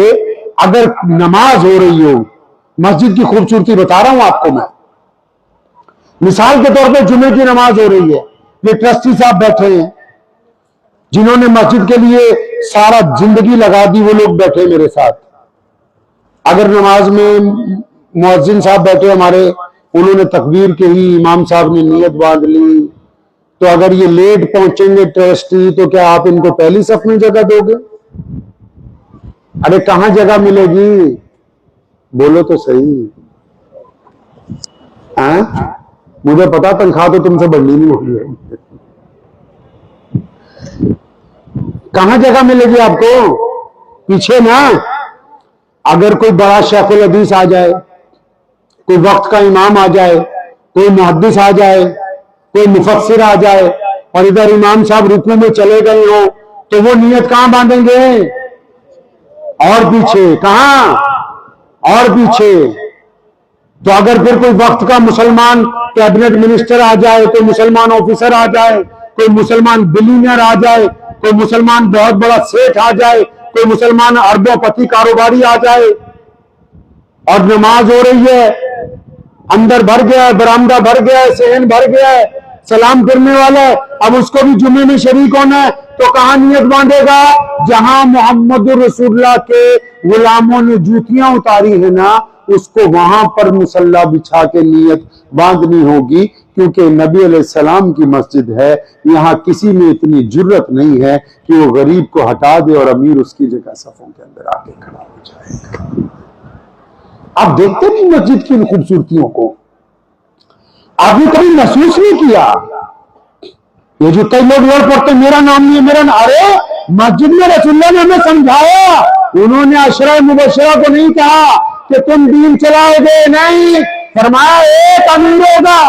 अगर नमाज हो रही हो, मस्जिद की खूबसूरती बता रहा हूं आपको मैं, मिसाल के तौर पे जुमे की नमाज हो रही है, ये ट्रस्टी साहब बैठे हैं जिन्होंने मस्जिद के लिए सारा जिंदगी लगा दी, वो लोग बैठे मेरे साथ। अगर नमाज में मुअज्जिन साहब बैठे हमारे, उन्होंने तकबीर के ही इमाम साहब ने नियत बांध ली, तो अगर ये लेट पहुंचेंगे ट्रस्टी तो क्या आप इनको पहली सफ में जगह दोगे? अरे कहां जगह मिलेगी, बोलो तो सही। मुझे पता तनख्वाह तो तुमसे बढ़नी नहीं होगी है। कहां जगह मिलेगी आपको? पीछे ना। अगर कोई बड़ा शेखुल हदीस आ जाए, कोई वक्त का इमाम आ जाए, कोई मुहद्दिस आ जाए, कोई मुफस्सिर आ जाए और इधर इमाम साहब रुकू में चले गए हो, तो वो नियत कहां बांधेंगे? और पीछे। कहां? और पीछे। तो अगर फिर कोई वक्त का मुसलमान कैबिनेट मिनिस्टर आ जाए, कोई मुसलमान ऑफिसर आ जाए, कोई मुसलमान बिलियनर आ जाए, कोई मुसलमान बहुत बड़ा सेठ आ जाए, कोई मुसलमान अरबोपति कारोबारी आ जाए और नमाज हो रही है, अंदर भर गया है, बरामदा भर गया है, सहन भर गया है, सलाम करने वाला है, अब उसको भी जुमे में शरीक होना है, तो कहां नियत बांधेगा? जहां मोहम्मद रसूलुल्लाह के गुलामों ने जूतियां उतारी है ना, उसको वहां पर मुसल्ला बिछा के नियत बांधनी होगी, क्योंकि नबी अलैहिस्सलाम की मस्जिद है। यहां किसी में इतनी जुर्रत नहीं है कि वो गरीब को हटा दे और अमीर उसकी जगह सफों के अंदर आके खड़ा हो जाएगा। आप देखते नहीं मस्जिद की इन खूबसूरतियों को? आपने कभी महसूस नहीं किया? ये जो कई लोग वर्ड पढ़ते मेरा नाम नहीं है, मेरा नाम, अरे मस्जिद में रसूलुल्लाह ने हमें समझाया। उन्होंने अशरा मुबशरा को नहीं कहा कि तुम दीन चलाओगे, नहीं, फरमाया एक अमीर होगा।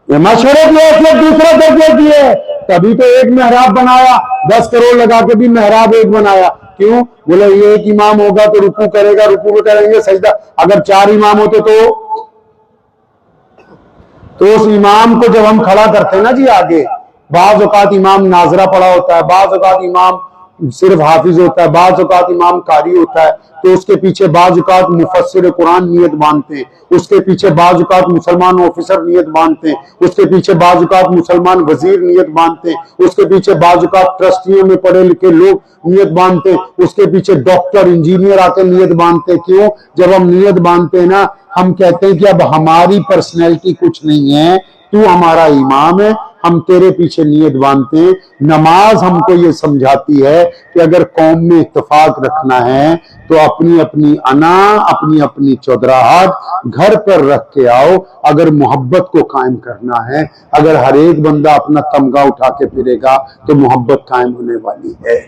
ये मशवरे दिए थे, दूसरा दर्जे दिए, तभी तो एक मेहराब बनाया, 10 करोड़ लगा के भी मेहराब एक बनाया। क्यों? बोले ये एक इमाम होगा तो रुकू करेगा, रुकू में करेंगे सजदा। अगर 4 इमाम होते तो उस इमाम को जब हम खड़ा करते हैं ना जी आगे, बाज़ औक़ात इमाम नाजरा पड़ा होता है, बाज़ औक़ात इमाम सिर्फ हाफिज होता है, बाज़ औक़ात इमाम कारी होता है, तो उसके पीछे बाज़ औक़ात मुफस्सिर कुरान नियत बांधते हैं, उसके पीछे बाज़ औक़ात मुसलमान ऑफिसर नियत बांधते हैं, उसके पीछे बाज़ औक़ात मुसलमान वजीर नियत बांधते हैं, उसके पीछे बाज़ औक़ात ट्रस्टियों में पढ़े लिखे लोग नियत बांधते हैं, उसके पीछे डॉक्टर इंजीनियर आके नियत बांधते हैं। क्यों? जब हम नियत बांधते हैं ना, हम कहते हैं कि अब हमारी पर्सनैलिटी कुछ नहीं है, तू हमारा इमाम है, हम तेरे पीछे नियत बांधते हैं। नमाज हमको ये समझाती है कि अगर कौम में इत्तेफाक रखना है तो अपनी अपनी अना, अपनी अपनी चौधराहट घर पर रख के आओ। अगर मोहब्बत को कायम करना है, अगर हर एक बंदा अपना तमगा उठा के फिरेगा तो मोहब्बत कायम होने वाली है।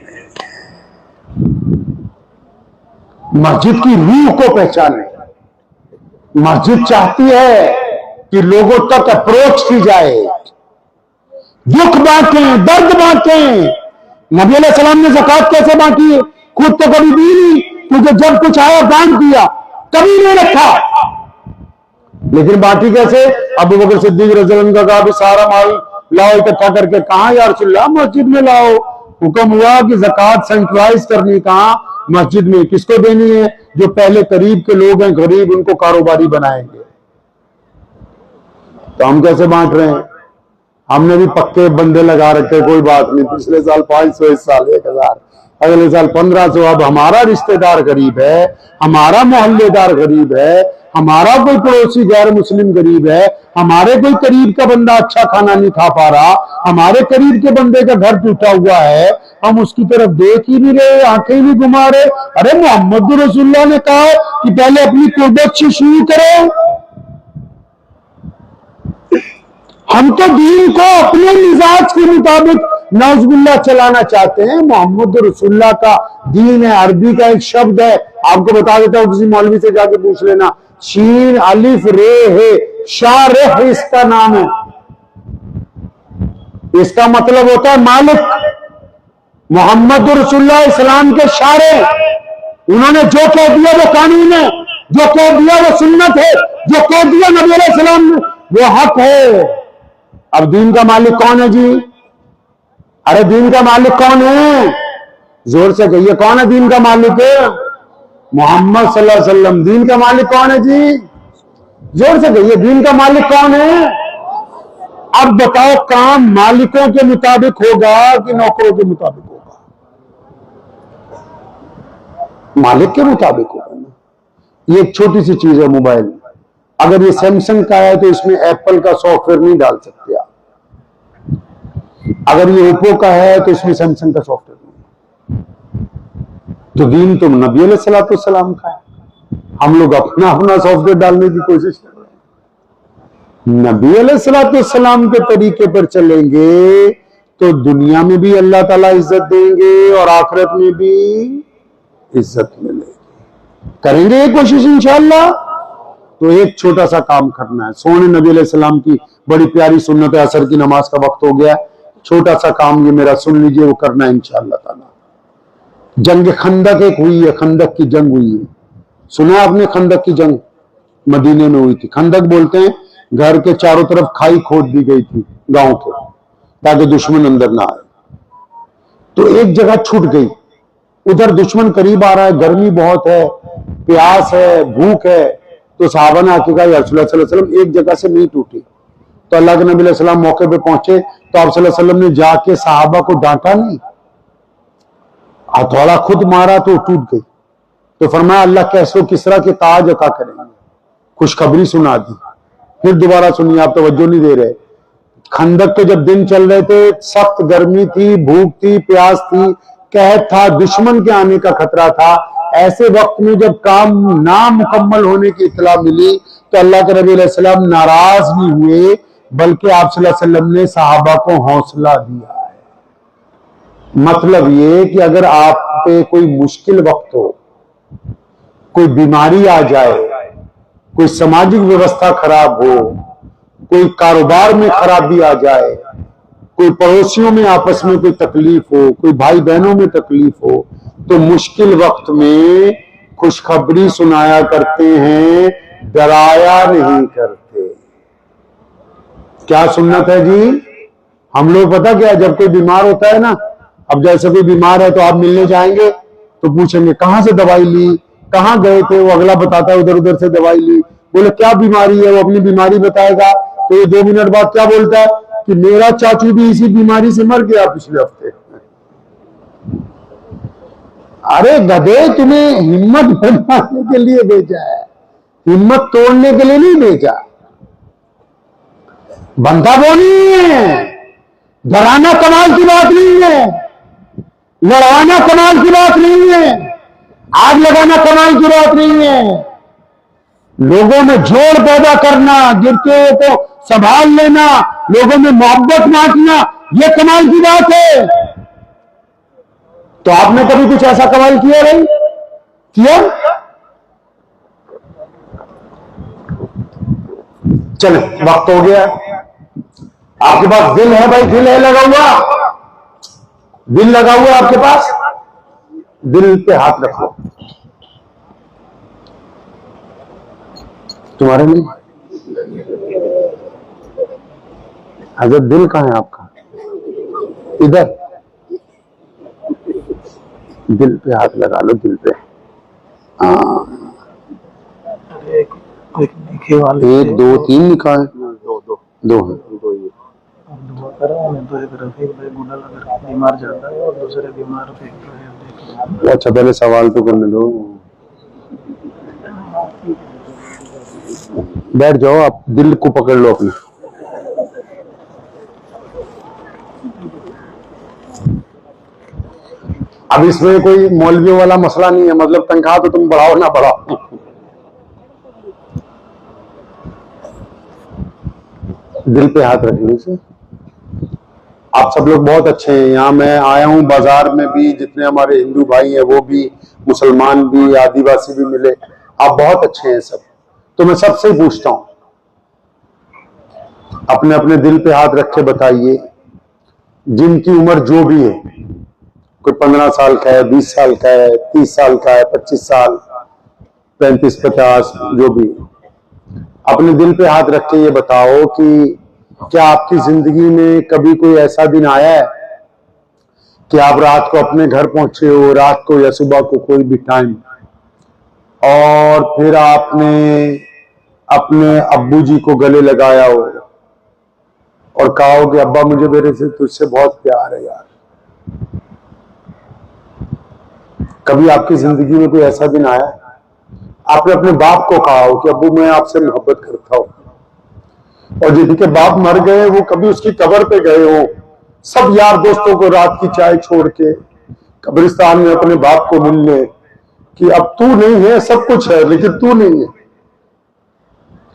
मस्जिद की रूह को पहचाने। मस्जिद चाहती है कि लोगों तक अप्रोच की जाए, दुख बांटें, दर्द बांटें। नबी अलैहि सलाम ने ज़कात कैसे बांटी है? खुद तो कभी दी नहीं, क्योंकि जब कुछ आया बांट दिया, कभी नहीं रखा। लेकिन बांटी कैसे? अबू बकर सिद्दीक रज़ियल्लाहु अन्हु का कहा भी सारा माल लाओ इकट्ठा करके। कहा या रसूलल्लाह? मस्जिद में लाओ। हुक्म हुआ कि ज़कात सेंट्रलाइज करनी, कहा मस्जिद में। किसको देनी है? जो पहले करीब के लोग हैं, गरीब, उनको कारोबारी बनाएंगे। तो हम कैसे बांट रहे हैं? हमने भी पक्के बंदे लगा रखे, कोई बात नहीं, पिछले साल 500, इस साल 1000, अगले साल 1500। अब हमारा रिश्तेदार गरीब है, हमारा मोहल्लेदार गरीब है, हमारा कोई पड़ोसी गैर मुस्लिम गरीब है, हमारे कोई करीब का बंदा अच्छा खाना नहीं खा पा रहा, हमारे करीब के बंदे का घर टूटा हुआ है, हम उसकी तरफ देख ही नहीं रहे, आंखें ही नहीं घुमा रहे। अरे मोहम्मद रसूलुल्लाह ने कहा कि पहले अपनी कुर्बत से शुरू करो। हम तो दीन को अपने मिजाज के मुताबिक नौजुबिल्लाह चलाना चाहते हैं। मोहम्मद रसूलुल्लाह का दीन है, अरबी का एक शब्द है, आपको बता देता हूं, किसी मौलवी से जाके पूछ लेना। शीन अलिफ रे है, शारेह इसका नाम है। इसका मतलब होता है मालिक। मोहम्मद रसूलुल्लाह इस्लाम के शारे, उन्होंने जो कह दिया वो कानून है, जो कह दिया वो सुन्नत है, जो कह दिया नबी अलैहि सलाम ने वो हक है। अब दीन का मालिक कौन है जी? अरे दीन का मालिक कौन है? जोर से कहिए, कौन है दीन का मालिक? मोहम्मद सल्लल्लाहु अलैहि वसल्लम। दीन का मालिक कौन है जी? जोर से कहिए, दीन का मालिक कौन है? अब बताओ, काम मालिकों के मुताबिक होगा कि नौकरों के मुताबिक होगा? मालिक के मुताबिक होगा ना। ये एक छोटी सी चीज है मोबाइल। अगर ये सैमसंग का है तो इसमें एप्पल का सॉफ्टवेयर नहीं डाल सकते आप। अगर ये ओप्पो का है तो इसमें सैमसंग का सॉफ्टवेयर नहीं। तो दीन तो नबी अलैहिस्सलाम का है, हम लोग अपना अपना सॉफ्टवेयर डालने की कोशिश कर रहे हैं। नबी अलैहिस्सलाम के तरीके पर चलेंगे तो दुनिया में भी अल्लाह ताला इज्जत देंगे और आखिरत में भी इज्जत मिलेगी। करेंगे ये कोशिश इंशाअल्लाह। तो एक छोटा सा काम करना है। सोने नबी अलैहिस्सलाम की बड़ी प्यारी सुन्नत है, असर की नमाज का वक्त हो गया। छोटा सा काम ये मेरा सुन लीजिए, वो करना है इंशाअल्लाह ताला। जंग खंदक एक हुई है, खंदक की जंग हुई है। सुना आपने? खंदक की जंग मदीने में हुई थी। खंदक बोलते हैं, घर के चारों तरफ खाई खोद दी गई थी गांव के, ताकि दुश्मन अंदर ना आए। तो एक जगह छूट गई, उधर दुश्मन करीब आ रहा है, गर्मी बहुत है, प्यास है, भूख है। तो सहाबा ने आके कहा, या रसूलुल्लाह सल्लल्लाहु अलैहि वसल्लम एक जगह से नहीं टूटी। तो अल्लाह के नबी अलैहि सलाम मौके पे पहुंचे तो आप सल्लल्लाहु अलैहि वसल्लम ने जाके सहाबा को डांटा नहीं, हथौड़ा खुद मारा तो टूट गई। तो फरमाया अल्लाह कैसो किसरा के ताज अता करेंगे। खुशखबरी सुना दी। फिर दोबारा सुनिए, आप तवज्जो नहीं दे रहे। खंदक के जब दिन चल रहे थे, सख्त गर्मी थी, भूख थी, प्यास थी, कहत था, दुश्मन के आने का खतरा था। ऐसे वक्त में जब काम ना मुकम्मल होने की इत्तला मिली तो अल्लाह के नबी अलैहिस्सलाम नाराज नहीं हुए, बल्कि आप सल्लल्लाहु अलैहि वसल्लम ने सहाबा को हौसला दिया है। मतलब ये कि अगर आप पे कोई मुश्किल वक्त हो, कोई बीमारी आ जाए, कोई सामाजिक व्यवस्था खराब हो, कोई कारोबार में खराबी आ जाए, कोई पड़ोसियों में आपस में कोई तकलीफ हो, कोई भाई बहनों में तकलीफ हो, तो मुश्किल वक्त में खुशखबरी सुनाया करते हैं, डराया नहीं करते। क्या सुन्नत है जी? हम लोग पता क्या, जब कोई बीमार होता है ना, अब जैसे कोई बीमार है तो आप मिलने जाएंगे तो पूछेंगे कहां से दवाई ली, कहां गए थे, वो अगला बताता है उधर उधर से दवाई ली। बोले क्या बीमारी है, वो अपनी बीमारी बताएगा, तो ये 2 मिनट बाद क्या बोलता है कि मेरा चाचू भी इसी बीमारी से मर गया पिछले हफ्ते। अरे गधे, तुम्हें हिम्मत बनाने के लिए भेजा है, हिम्मत तोड़ने के लिए नहीं भेजा। बंदा वो नहीं है, डराना कमाल की बात नहीं है, लड़वाना कमाल की बात नहीं है, आग लगाना कमाल की बात नहीं है। लोगों में जोड़ पैदा करना, गिरते हुए को संभाल लेना, लोगों में मोहब्बत बांटना, यह कमाल की बात है। तो आपने कभी कुछ ऐसा कमाल किया भाई? किया? चले, वक्त हो गया। आपके पास दिल है भाई, दिल है लगा हुआ, दिल लगा हुआ आपके पास, दिल पे हाथ रखो। तुम्हारे नहीं? हजरत दिल कहां है आपका? इधर दिल पे हाथ लगा लो, दिल पे। हाँ, 1 2 3 लिखा है, 2 है। बीमार जाता है और दूसरे बीमार फेंकते हैं। अच्छा, पहले सवाल तो करने दो, बैठ जाओ, आप दिल को पकड़ लो अपने। अब इसमें कोई मौलवियों वाला मसला नहीं है, मतलब तनख्वाह तो तुम बढ़ाओ ना बढ़ाओ। दिल पे हाथ रखने से आप सब लोग बहुत अच्छे हैं। यहाँ मैं आया हूँ, बाजार में भी जितने हमारे हिंदू भाई हैं वो भी, मुसलमान भी, आदिवासी भी मिले, आप बहुत अच्छे हैं सब। तो मैं सबसे पूछता हूँ, अपने अपने दिल पे हाथ रख के बताइए, जिनकी उम्र जो भी है, कोई 15 साल का है, 20 साल का है, 30 साल का है, 25 साल, 35 50, जो भी, अपने दिल पे हाथ रख के ये बताओ कि क्या आपकी जिंदगी में कभी कोई ऐसा दिन आया है कि आप रात को अपने घर पहुंचे हो, रात को या सुबह को कोई भी टाइम, और फिर आपने अपने अब्बू जी को गले लगाया हो और कहा हो कि अब्बा मुझे मेरे से तुझसे बहुत प्यार है यार। कभी आपकी जिंदगी में कोई ऐसा दिन आया है आपने अपने बाप को कहा हो कि अब्बू मैं आपसे मोहब्बत करता हूं, और जिनके बाप मर गए वो कभी उसकी कब्र पे गए हो, सब यार दोस्तों को रात की चाय छोड़ के कब्रिस्तान में अपने बाप को मिलने कि अब तू नहीं है, सब कुछ है लेकिन तू नहीं है।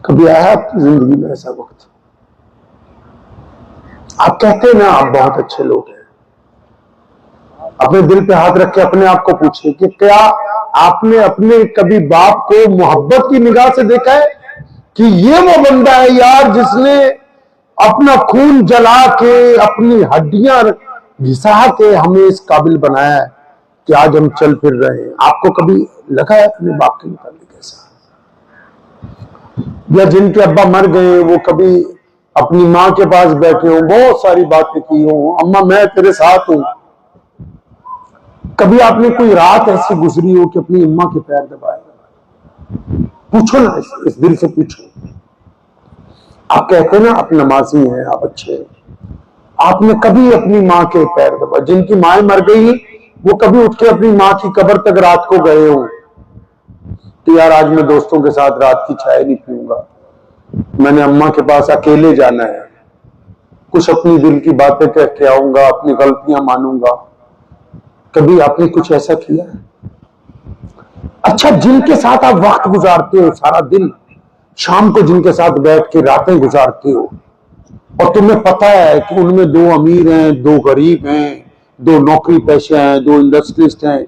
कभी आया आपकी जिंदगी में ऐसा वक्त? आप कहते हैं ना आप बहुत अच्छे लोग हैं, अपने दिल पे हाथ रख के अपने आप को पूछिए कि क्या आपने अपने कभी बाप को मोहब्बत की निगाह से देखा है कि ये वो बंदा है यार जिसने अपना खून जला के, अपनी हड्डियां घिसा के हमें इस काबिल बनाया है कि आज हम चल फिर रहे हैं। आपको कभी लगा है अपने बाप के मुताबिक ऐसा? या जिनके अब्बा मर गए वो कभी अपनी माँ के पास बैठे हो, बहुत सारी बातें की हो, अम्मा मैं तेरे साथ हूं। कभी आपने कोई रात ऐसी गुजरी हो कि अपनी अम्मा के पैर दबाए? पूछो ना, इस दिल से पूछो। आप कहते ना आप नमाजी हैं, आप अच्छे हैं, आपने कभी अपनी माँ के पैर दबाए? जिनकी माँ मर गई वो कभी उठ के अपनी माँ की कब्र तक रात को गए हो कि यार आज मैं दोस्तों के साथ रात की चाय नहीं पीऊंगा, मैंने अम्मा के पास अकेले जाना है, कुछ अपनी दिल की बातें कह के आऊंगा, अपनी गलतियां मानूंगा? कभी आपने कुछ ऐसा किया? अच्छा, जिनके साथ आप वक्त गुजारते हो सारा दिन, शाम को जिनके साथ बैठ के रातें गुजारते हो, और तुम्हें पता है कि उनमें दो अमीर हैं, दो गरीब हैं, दो नौकरी पेशे हैं, दो इंडस्ट्रिस्ट हैं,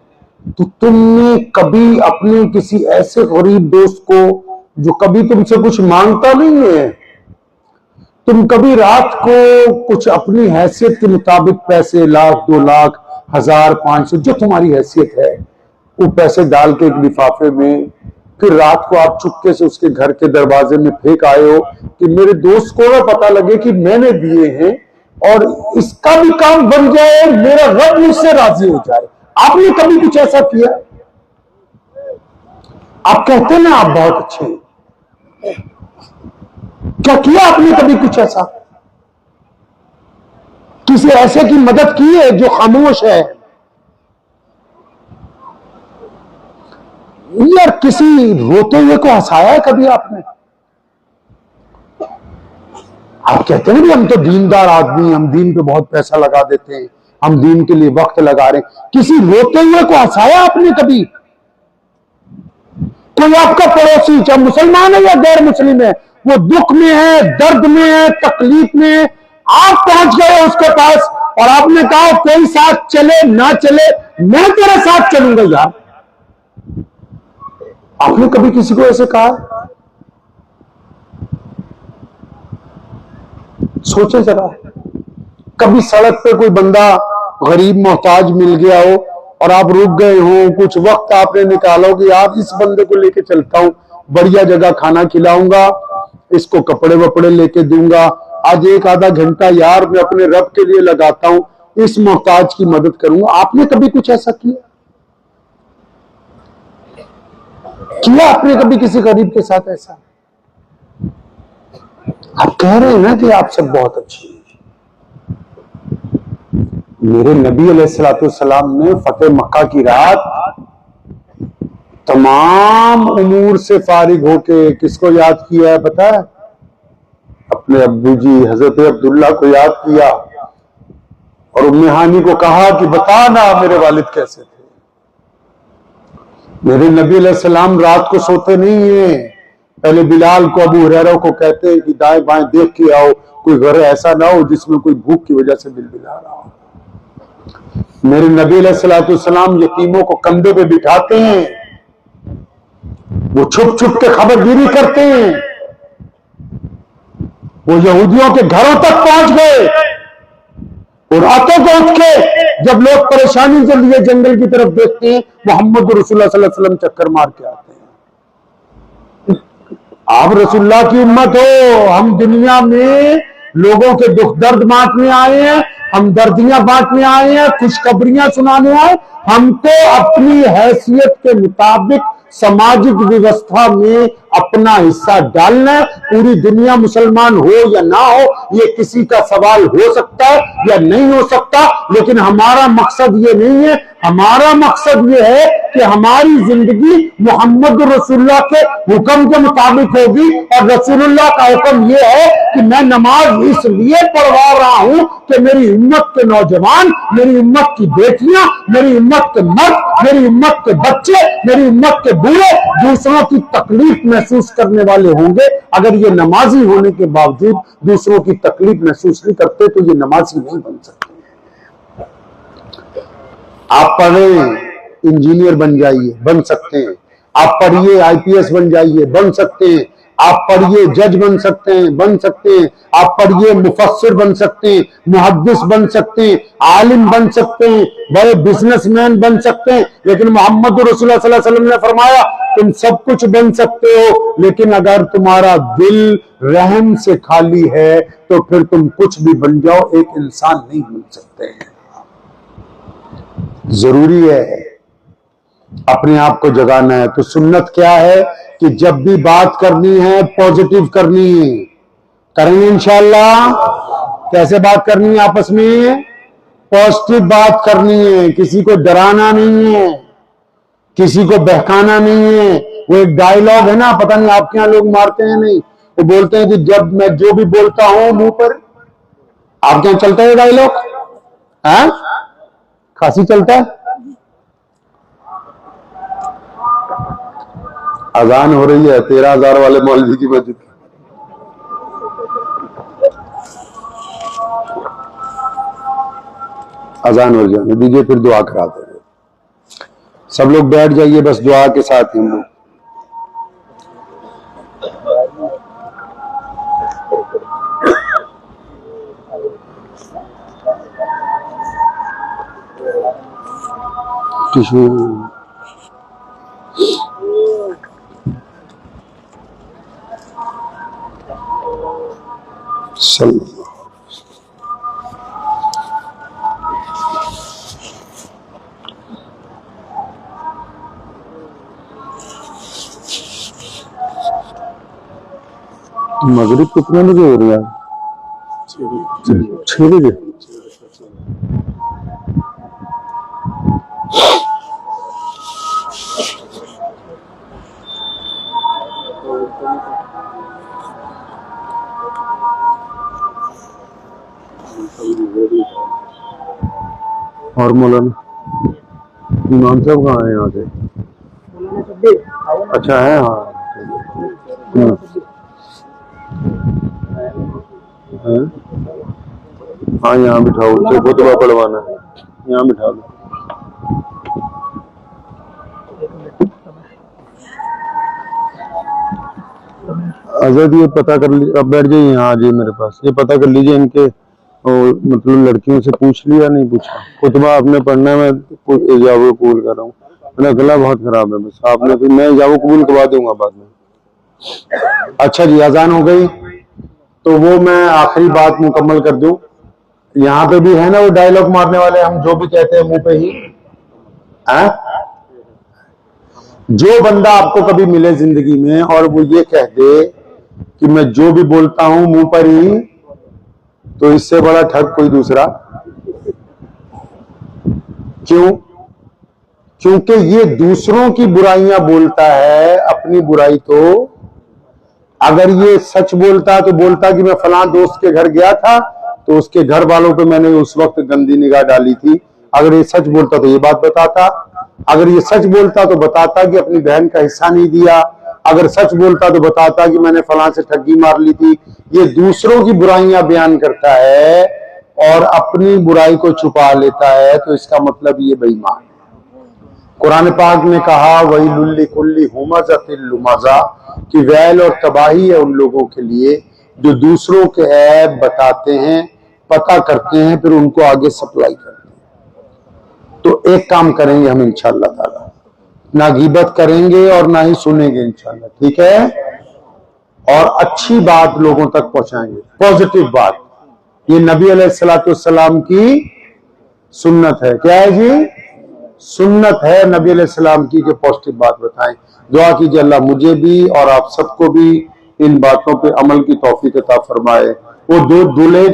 तो तुमने कभी अपने किसी ऐसे गरीब दोस्त को जो कभी तुमसे कुछ मांगता नहीं है, तुम कभी रात को कुछ अपनी हैसियत के मुताबिक पैसे, लाख, 2 लाख, 1000, 500, जो तुम्हारी हैसियत है, वो पैसे डाल के एक लिफाफे में, फिर रात को आप चुपके से उसके घर के दरवाजे में फेंक आए हो कि मेरे दोस्त को ना पता लगे कि मैंने दिए हैं और इसका भी काम बन जाए, मेरा रब मुझसे राजी हो जाए। आपने कभी कुछ ऐसा किया? आप कहते हैं ना आप बहुत अच्छे हैं, क्या किया आपने कभी कुछ ऐसा? किसी ऐसे की मदद की है जो खामोश है? यार, किसी रोते हुए को हंसाया है कभी आपने? आप कहते हैं ना, हम तो दीनदार आदमी, हम दीन पे बहुत पैसा लगा देते हैं, हम दीन के लिए वक्त लगा रहे हैं। किसी रोते हुए को हंसाया आपने कभी? कोई आपका पड़ोसी, चाहे मुसलमान है या गैर मुस्लिम है, वो दुख में है, दर्द में है, तकलीफ में है, आप पहुंच गए उसके पास और आपने कहा कोई साथ चले ना चले, मैं तेरे साथ चलूंगा यार। आपने कभी किसी को ऐसे कहा? सोचे जरा, कभी सड़क पे कोई बंदा गरीब मोहताज मिल गया हो और आप रुक गए हो, कुछ वक्त आपने निकाला हो कि यार इस बंदे को लेके चलता हूं, बढ़िया जगह खाना खिलाऊंगा, इसको कपड़े वपड़े लेके दूंगा, आज एक आधा घंटा यार मैं अपने रब के लिए लगाता हूं, इस मोहताज की मदद करूंगा। आपने कभी कुछ ऐसा किया? आपने कभी किसी गरीब के साथ ऐसा? आप कह रहे हैं ना कि आप सब बहुत अच्छे हैं। मेरे नबी अलैहिस्सलाम ने फतेह मक्का की रात तमाम उमूर से फारिग होके किसको याद किया है पता है? अपने अब्बू जी हजरत अब्दुल्ला को याद किया और उम्मे हानी को कहा कि बता ना मेरे वालिद कैसे थे। मेरे नबी अलैहिस्सलाम रात को सोते नहीं है, पहले बिलाल को, अबू हुरैरा को कहते हैं कि दाएं बाएं देख के आओ, कोई घर ऐसा ना हो जिसमें कोई भूख की वजह से बिलबिला रहा हो। मेरे नबी अलैहिस्सलाम यतीमों को कंधे पे बिठाते हैं, वो छुप छुप के खबरगिरी करते हैं, वो यहूदियों के घरों तक पहुंच गए और रातों को उठ के जब लोग परेशानी के लिए जंगल की तरफ देखते हैं, मोहम्मद रसूलुल्लाह सल्लल्लाहु अलैहि वसल्लम चक्कर मार के आते हैं। आप रसूलुल्लाह की उम्मत हो, हम दुनिया में लोगों के दुख दर्द बांटने आए हैं, हम दर्दियां बांटने आए हैं, खुशखबरियां सुनाने आए। हमको अपनी हैसियत के मुताबिक सामाजिक व्यवस्था में अपना हिस्सा डालना है। पूरी दुनिया मुसलमान हो या ना हो, ये किसी का सवाल हो सकता है या नहीं हो सकता, लेकिन हमारा मकसद ये नहीं है। हमारा मकसद ये है कि हमारी जिंदगी मोहम्मद रसूलुल्लाह के हुक्म के मुताबिक होगी, और रसूलुल्लाह का हुक्म ये है कि मैं नमाज इसलिए पढ़वा रहा हूं कि मेरी उम्मत के नौजवान, मेरी उम्मत की बेटियां, मेरी उम्मत के मर्द, मेरी उम्मत के बच्चे, मेरी उम्मत के बूढ़े दूसरों की तकलीफ महसूस करने वाले होंगे। अगर ये नमाजी होने के बावजूद दूसरों की तकलीफ महसूस नहीं करते तो ये नमाजी नहीं बन सकते। आप पढ़ें, इंजीनियर बन जाइए, बन सकते हैं। आप पढ़िए, आईपीएस बन जाइए, बन सकते हैं। आप पढ़िए, जज बन सकते हैं, बन सकते हैं। आप पढ़िए, मुफस्सिर बन सकते हैं, मुहद्दिस बन सकते हैं, आलिम बन सकते हैं, बड़े बिजनेसमैन बन सकते हैं। लेकिन मोहम्मद रसूलुल्लाह सल्लल्लाहु अलैहि वसल्लम ने फरमाया तुम सब कुछ बन सकते हो, लेकिन अगर तुम्हारा दिल रहम से खाली है तो फिर तुम कुछ भी बन जाओ, एक इंसान नहीं बन सकते हैं। जरूरी है अपने आप को जगाना है। तो सुन्नत क्या है कि जब भी बात करनी है पॉजिटिव करनी है। करेंगे इंशाअल्लाह। कैसे बात करनी है? आपस में पॉजिटिव बात करनी है, किसी को डराना नहीं है, किसी को बहकाना नहीं है। वो एक डायलॉग है ना, पता नहीं आपके यहां लोग मारते हैं नहीं, वो बोलते हैं कि जब मैं जो भी बोलता हूं मुंह पर, आपके यहां चलता है डायलॉग? खांसी चलता है? अजान हो रही है 13,000 वाले मौलवी की मस्जिद। अजान हो जाने दीजिए, फिर दुआ करा देंगे। सब लोग बैठ जाइए, बस दुआ के साथ ही हम लोग। टिश्यू मगरिब कितने बजे हो रही है? 6 बजे। और मौलाना इमाम साहब कहाँ है यहाँ से? अच्छा है, हाँ। हाँ यहाँ बिठाओ, उससे खुतबा पढ़वाना है, यहाँ बिठा दो। अजद ये पता कर लीजिए, अब बैठ जाइए यहाँ, आ जाइए मेरे पास, ये पता कर लीजिए इनके मतलब लड़कियों से पूछ लिया नहीं पूछा? खुतबा आपने पढ़ना है, मैं इजाज़त कबूल कर रहा हूँ, मेरा गला बहुत खराब है, बस आपने, फिर मैं इजाज़त कबूल करवा दूंगा बाद में। अच्छा जी, अजान हो गई तो वो मैं आखिरी बात मुकम्मल कर दूं। यहाँ पे भी है ना वो डायलॉग मारने वाले, हम जो भी कहते हैं मुंह पे ही है? जो बंदा आपको कभी मिले जिंदगी में और वो ये कह दे कि मैं जो भी बोलता हूं मुंह पर ही, तो इससे बड़ा ठग कोई दूसरा। क्यों? क्योंकि ये दूसरों की बुराइयां बोलता है, अपनी बुराई तो अगर ये सच बोलता तो बोलता कि मैं फलां दोस्त के घर गया था तो उसके घर वालों पे मैंने उस वक्त गंदी निगाह डाली थी। अगर ये सच बोलता तो ये बात बताता। अगर ये सच बोलता तो बताता कि अपनी बहन का हिस्सा नहीं दिया। अगर सच बोलता तो बताता कि मैंने फलां से ठगी मार ली थी। ये दूसरों की बुराइयां बयान करता है और अपनी बुराई को छुपा लेता है, तो इसका मतलब ये बेईमान है। कुरान पाक ने कहा वैलुल लिकुल्लि हुमज़तिल लुमज़ा, कि वैल और तबाही है उन लोगों के लिए जो दूसरों के ऐब बताते हैं, पता करते हैं, फिर उनको आगे सप्लाई करते हैं। तो एक काम करेंगे हम इंशाअल्लाह ताला, ना गीबत करेंगे और ना ही सुनेंगे इंशाअल्लाह, ठीक है? और अच्छी बात लोगों तक पहुंचाएंगे, पॉजिटिव बात। ये नबी अलैहिस्सलातु वस्सलाम की सुन्नत है। क्या है जी? सुन्नत है नबी अलैहिस्सलाम की कि पॉजिटिव बात बताएं। दुआ कीजिए अल्लाह मुझे भी और आप सबको भी इन बातों पे अमल की तौफीक अता फरमाए। वो दो दूल्हे